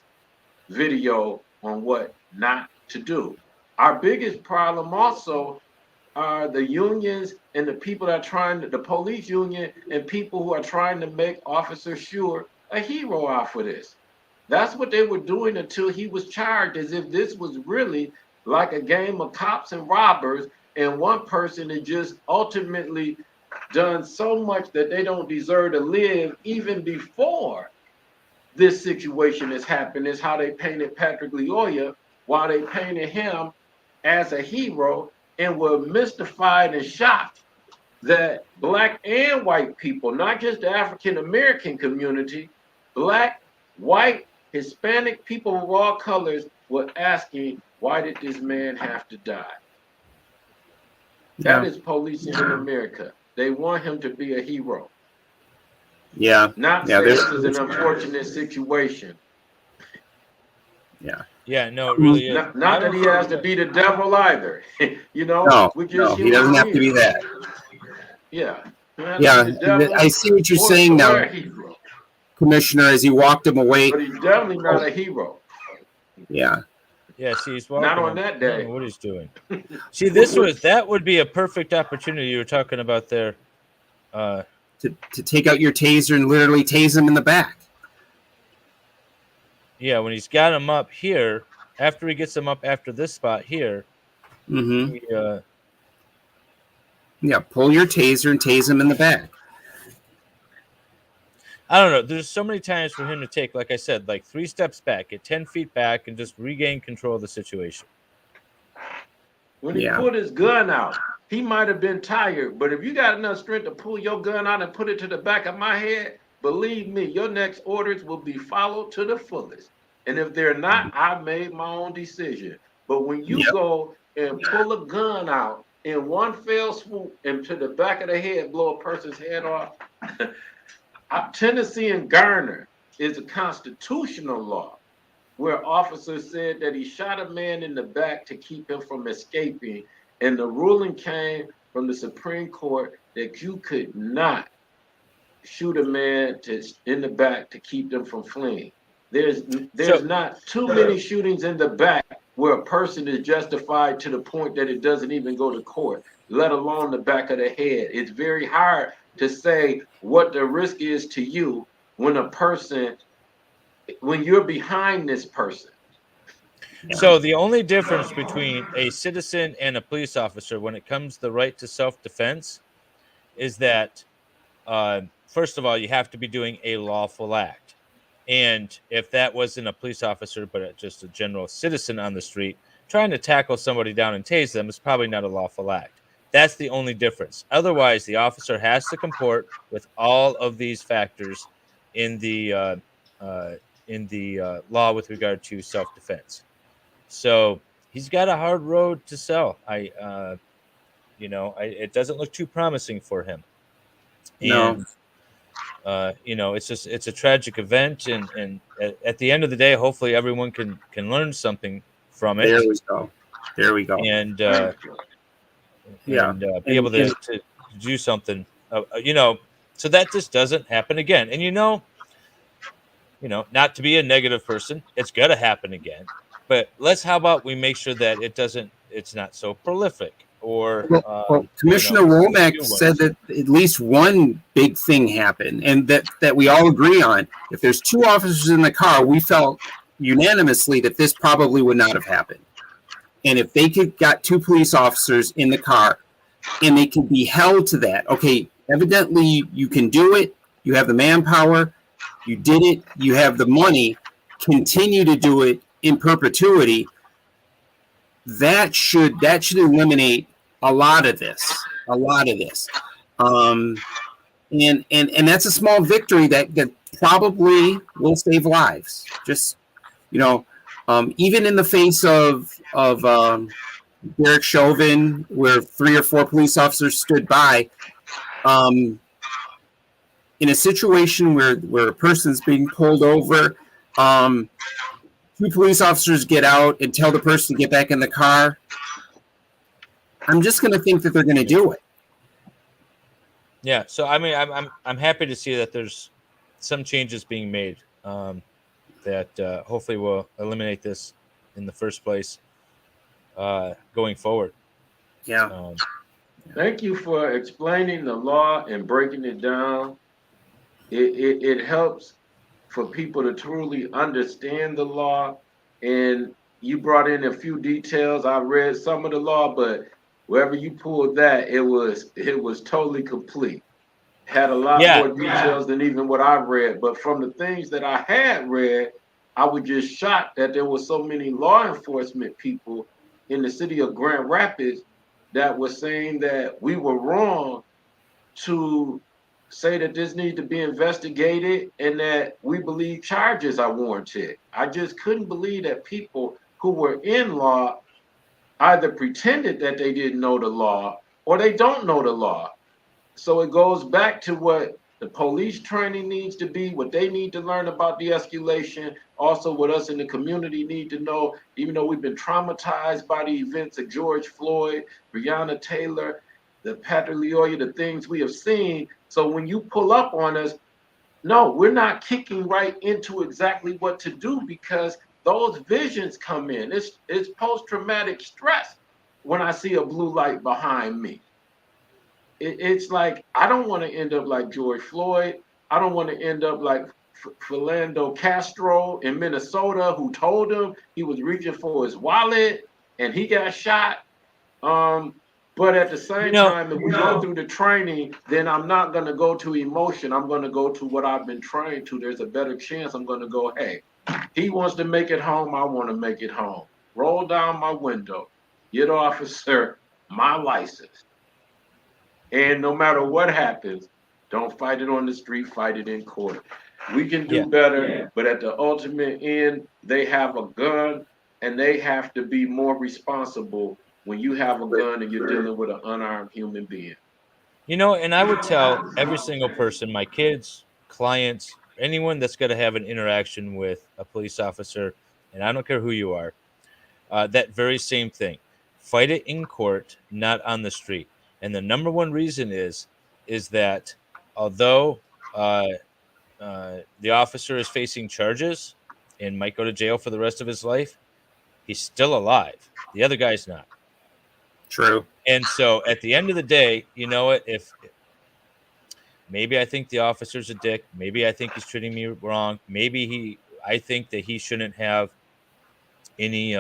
video on what not to do. Our biggest problem also are the unions and the people that are trying to, the police union and people who are trying to make Officer Schurr a hero out for this. That's what they were doing until he was charged, as if this was really like a game of cops and robbers, and one person had just ultimately done so much that they don't deserve to live even before this situation has happened. Is how they painted Patrick Lyoya, while they painted him as a hero, and were mystified and shocked that Black and white people, not just the African American community, Black, white, Hispanic people of all colors were asking, why did this man have to die? Yeah. That is policing in America. They want him to be a hero. Yeah. Not say this is an unfortunate situation. Yeah. Yeah, no, it really is. Not that he has to be the devil either. You know, no, he doesn't have to be that. Yeah. Yeah, I see what you're saying now, Commissioner, as you walked him away. But he's definitely not a hero. Yeah. Yeah, see, he's walking. Not on that day. What he's doing. See, that would be a perfect opportunity you were talking about there. To take out your taser and literally tase him in the back. Yeah, when he's got him up here, after he gets him up after this spot here, Mm-hmm. he, Yeah, pull your taser and tase him in the back. I don't know. There's so many times for him to take, like I said, like 3 steps back, get 10 feet back, and just regain control of the situation. When he Yeah. pulled his gun out, he might have been tired, but if you got enough strength to pull your gun out and put it to the back of my head, believe me, your next orders will be followed to the fullest. And if they're not, I made my own decision. But when you Yep. go and pull a gun out in one fell swoop and to the back of the head, blow a person's head off, Tennessee and Garner is a constitutional law where officers said that he shot a man in the back to keep him from escaping. And the ruling came from the Supreme Court that you could not shoot a man in the back to keep them from fleeing. There's not too many shootings in the back where a person is justified to the point that it doesn't even go to court, let alone the back of the head. It's very hard to say what the risk is to you when you're behind this person. So the only difference between a citizen and a police officer when it comes to the right to self-defense is that, first of all, you have to be doing a lawful act. And if that wasn't a police officer, but just a general citizen on the street, trying to tackle somebody down and tase them is probably not a lawful act. That's the only difference. Otherwise, the officer has to comport with all of these factors in the law with regard to self-defense. So he's got a hard road to sell. It doesn't look too promising for him. No. And it's a tragic event, and at the end of the day, hopefully everyone can learn something from it. There we go. And be able to do something. So that just doesn't happen again. And not to be a negative person, it's gonna happen again. But how about we make sure that it's not so prolific. Or Commissioner Womack said that at least one big thing happened, and that we all agree on. If there's 2 officers in the car, we felt unanimously that this probably would not have happened. And if they got 2 police officers in the car, and they could be held to that, okay, evidently you can do it. You have the manpower. You did it. You have the money. Continue to do it in perpetuity. That should eliminate a lot of this. And that's a small victory that probably will save lives. Just, even in the face of Derek Chauvin, where 3 or 4 police officers stood by, in a situation where a person's being pulled over, 2 police officers get out and tell the person to get back in the car, I'm just going to think that they're going to do it. Yeah. So I mean, I'm happy to see that there's some changes being made that hopefully will eliminate this in the first place going forward. Yeah. Thank you for explaining the law and breaking it down. It helps for people to truly understand the law. And you brought in a few details. I read some of the law, but wherever you pulled that, it was totally complete. Had a lot more details than even what I read. But from the things that I had read, I was just shocked that there were so many law enforcement people in the city of Grand Rapids that were saying that we were wrong to say that this needs to be investigated and that we believe charges are warranted. I just couldn't believe that people who were in law either pretended that they didn't know the law or they don't know the law. So it goes back to what the police training needs to be, what they need to learn about de-escalation, also what us in the community need to know, even though we've been traumatized by the events of George Floyd, Breonna Taylor, the Patrick Lyoya, the things we have seen. So when you pull up on us, no, we're not kicking right into exactly what to do because those visions come in. It's post-traumatic stress when I see a blue light behind me. It's like, I don't want to end up like George Floyd. I don't want to end up like Philando Castro in Minnesota, who told him he was reaching for his wallet and he got shot. But at the same time, if we go through the training, then I'm not going to go to emotion. I'm going to go to what I've been trained to. There's a better chance I'm going to go, hey, he wants to make it home. I want to make it home. Roll down my window. Get officer my license. And no matter what happens, don't fight it on the street, fight it in court. We can do better, but at the ultimate end, they have a gun and they have to be more responsible when you have a gun and you're dealing with an unarmed human being. And I would tell every single person, my kids, clients, anyone that's going to have an interaction with a police officer, and I don't care who you are, that very same thing. Fight it in court, not on the street. And the number one reason is that although the officer is facing charges and might go to jail for the rest of his life, he's still alive. The other guy's not. True. And so at the end of the day, you know what? If maybe I think the officer's a dick, maybe I think he's treating me wrong, I think that he shouldn't have any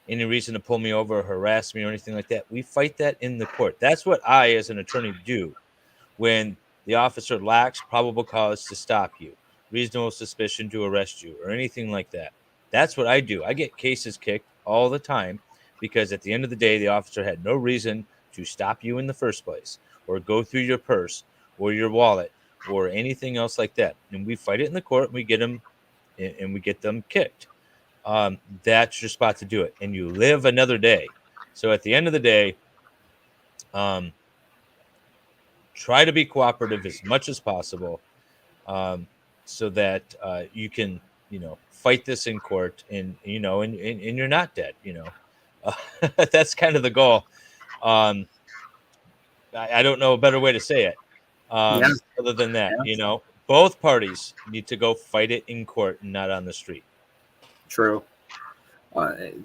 reason to pull me over or harass me or anything like that. We fight that in the court. That's what I, as an attorney, do when the officer lacks probable cause to stop you, reasonable suspicion to arrest you, or anything like that. That's what I do. I get cases kicked all the time because at the end of the day, the officer had no reason to stop you in the first place or go through your purse or your wallet or anything else like that. And we fight it in the court and we get them kicked. That's your spot to do it. And you live another day. So at the end of the day, try to be cooperative as much as possible, so that you can, fight this in court and you're not dead, that's kind of the goal. I don't know a better way to say it. Other than that, both parties need to go fight it in court and not on the street. True. And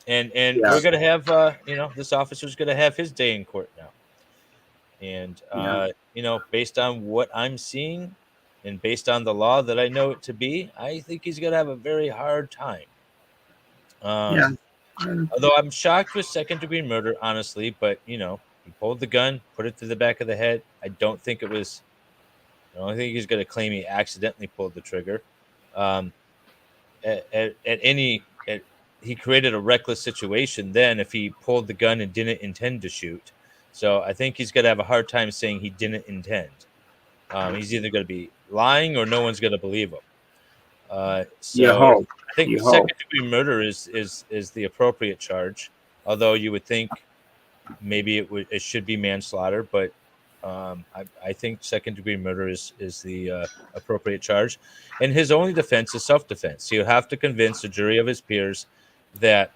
we're going to have, this officer's going to have his day in court now. And, based on what I'm seeing and based on the law that I know it to be, I think he's going to have a very hard time. Although I'm shocked with second-degree murder, honestly, but, he pulled the gun, put it to the back of the head. I don't think he's going to claim he accidentally pulled the trigger. He created a reckless situation then if he pulled the gun and didn't intend to shoot. So I think he's going to have a hard time saying he didn't intend. He's either going to be lying or no one's going to believe him. I think second-degree murder is the appropriate charge, although you would think maybe it should be manslaughter, but I think second-degree murder is the appropriate charge. And his only defense is self-defense. So you have to convince a jury of his peers that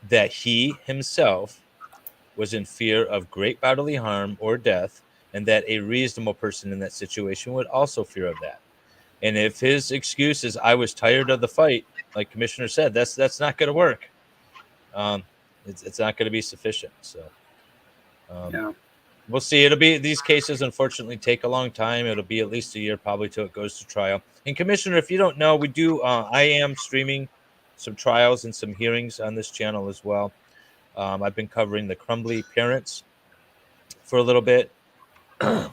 that he himself was in fear of great bodily harm or death, and that a reasonable person in that situation would also fear of that. And if his excuse is I was tired of the fight, like Commissioner said, that's not going to work. It's not going to be sufficient. So we'll see. These cases unfortunately take a long time. It'll be at least a year probably till it goes to trial. And Commissioner, if you don't know, we do. I am streaming some trials and some hearings on this channel as well. I've been covering the Crumbly parents for a little bit.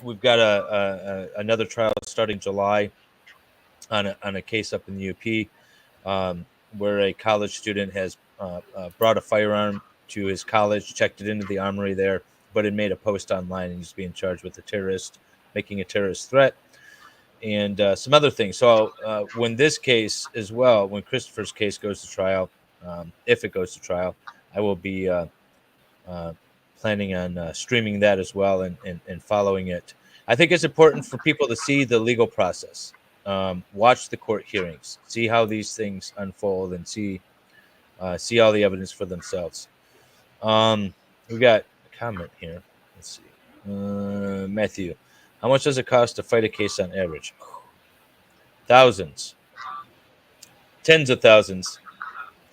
We've got another trial starting July on a case up in the UP where a college student has brought a firearm to his college, checked it into the armory there, but had made a post online and he's being charged with making a terrorist threat, and some other things. So when this case as well, when Christopher's case goes to trial, if it goes to trial, I will be planning on streaming that as well and following it. I think it's important for people to see the legal process, watch the court hearings, see how these things unfold, and see all the evidence for themselves. We got a comment here. Let's see. Matthew, how much does it cost to fight a case on average? Thousands. Tens of thousands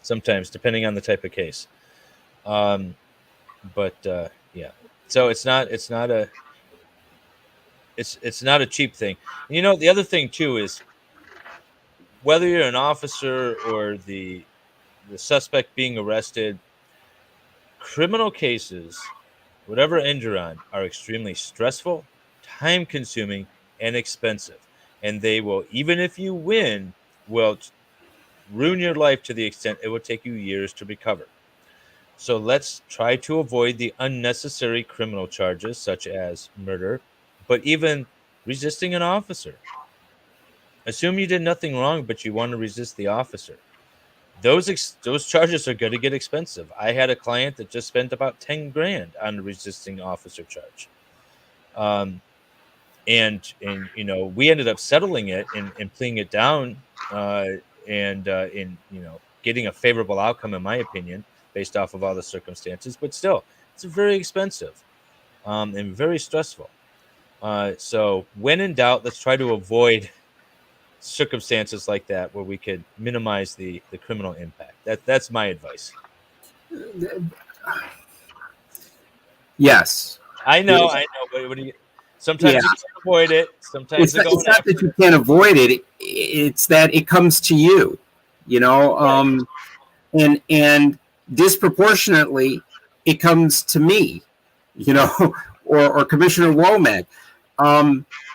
sometimes, depending on the type of case. But yeah. So it's not It's not a cheap thing. You know, the other thing too is whether you're an officer or the suspect being arrested, criminal cases, whatever end you're on, are extremely stressful, time consuming, and expensive. And they will, even if you win, will ruin your life to the extent it will take you years to recover. So let's try to avoid the unnecessary criminal charges such as murder, but even resisting an officer. Assume you did nothing wrong, but you want to resist the officer. Those charges are going to get expensive. I had a client that just spent about 10 grand on the resisting officer charge. And you know, we ended up settling it and pleading it down, and in, you know, getting a favorable outcome, in my opinion, based off of all the circumstances. But still, it's very expensive, and very stressful. So when in doubt, let's try to avoid circumstances like that where we could minimize the criminal impact. That's my advice. Yes. I know, but what do you? Sometimes Yeah. you can't avoid it. Sometimes they're going It's not after that you it. can't avoid it. It's that it comes to you, you know, and disproportionately it comes to me, you know, or Commissioner Womack,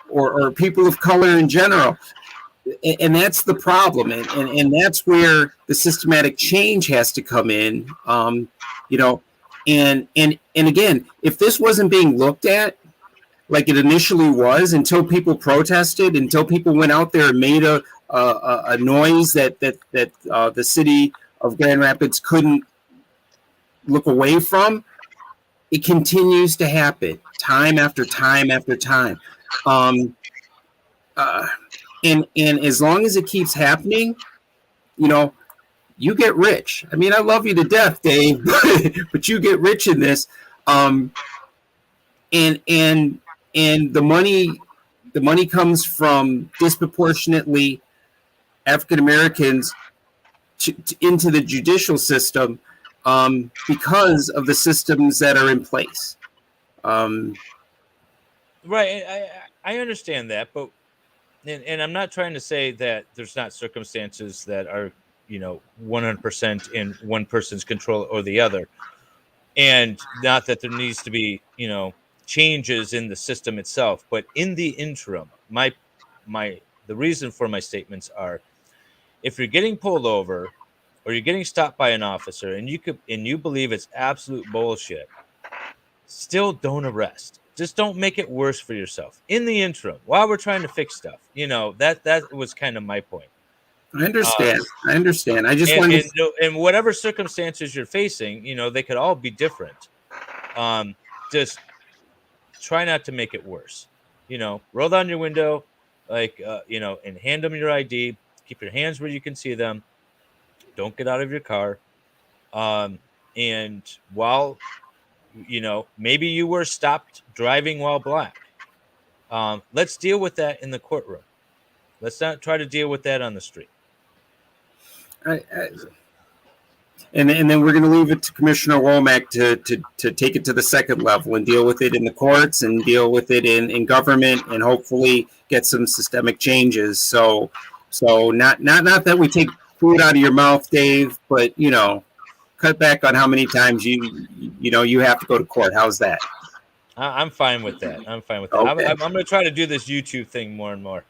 or people of color in general. And that's the problem. And that's where the systematic change has to come in, you know, and again, if this wasn't being looked at like it initially was, until people protested, until people went out there and made a noise that the city of Grand Rapids couldn't look away from, it continues to happen time after time after time. And as long as it keeps happening, you know, you get rich. I mean, I love you to death, Dave, but you get rich in this. And the money comes from disproportionately African Americans into the judicial system, because of the systems that are in place. Right. I understand that, but and I'm not trying to say that there's not circumstances that are, you know, 100% in one person's control or the other, and not that there needs to be, you know, changes in the system itself. But in the interim, the reason for my statements are, if you're getting pulled over or you're getting stopped by an officer and you believe it's absolute bullshit, still don't arrest. Just don't make it worse for yourself in the interim while we're trying to fix stuff. You know, that was kind of my point. I understand. I just And, wanted and whatever circumstances you're facing, you know, they could all be different. Just try not to make it worse. You know, roll down your window, like, you know, and hand them your ID. Keep your hands where you can see them. Don't get out of your car. And while, you know, maybe you were stopped driving while black, let's deal with that in the courtroom. Let's not try to deal with that on the street. and then we're going to leave it to Commissioner Womack to take it to the second level and deal with it in the courts and deal with it in government, and hopefully get some systemic changes. So not that we take food out of your mouth, Dave, but, you know, cut back on how many times you have to go to court. How's that? I'm fine with that. Okay. I'm going to try to do this YouTube thing more and more.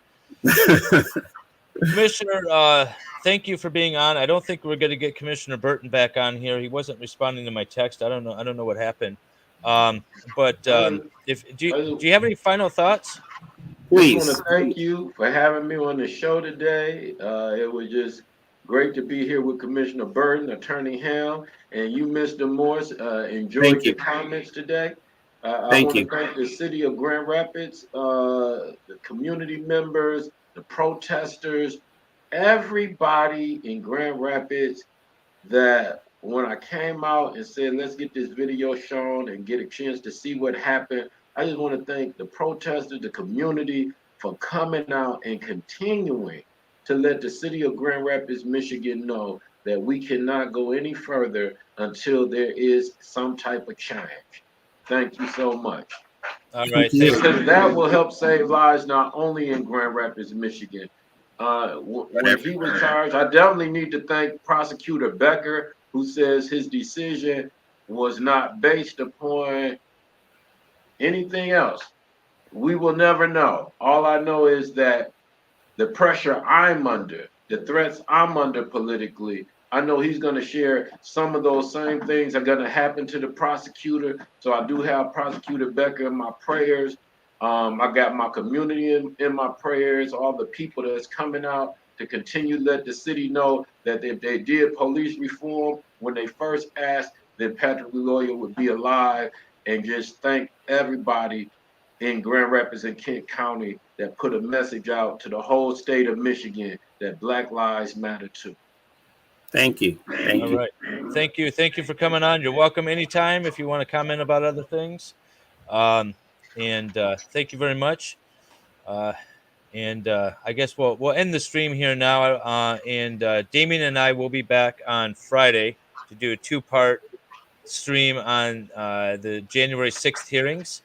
Commissioner, thank you for being on. I don't think we're going to get Commissioner Burton back on here. He wasn't responding to my text. I don't know what happened. But if do you have any final thoughts? Please. I want to thank you for having me on the show today. It was just great to be here with Commissioner Burton, Attorney Helm, and you, Mr. Morse. Enjoyed your comments today. I want to thank the city of Grand Rapids, the community members, the protesters, everybody in Grand Rapids that when I came out and said, let's get this video shown and get a chance to see what happened, I just want to thank the protesters, the community, for coming out and continuing to let the city of Grand Rapids, Michigan know that we cannot go any further until there is some type of change. Thank you so much. All right. you. Thank you. Because that will help save lives not only in Grand Rapids, Michigan. When he was charged, I definitely need to thank Prosecutor Becker, who says his decision was not based upon anything else. We will never know. All I know is that the pressure I'm under, the threats I'm under politically, I know he's going to share some of those same things are going to happen to the prosecutor. So I do have Prosecutor Becker in my prayers. I got my community in my prayers, all the people that's coming out to continue to let the city know that if they did police reform, when they first asked that Patrick Lyoya would be alive, and just thank everybody in Grand Rapids and Kent County that put a message out to the whole state of Michigan that Black Lives Matter too. Thank you. Thank All you. right. Thank you. Thank you for coming on. You're welcome anytime if you want to comment about other things. And thank you very much. I guess we'll end the stream here now. Damien and I will be back on Friday to do a 2-part stream on the January 6th hearings.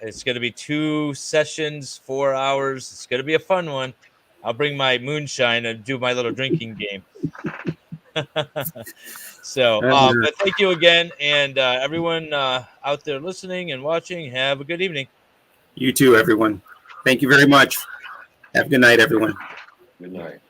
It's going to be 2 sessions, 4 hours. It's going to be a fun one. I'll bring my moonshine and do my little drinking game. So, but thank you again. And everyone out there listening and watching, have a good evening. You too, everyone. Thank you very much. Have a good night, everyone. Good night.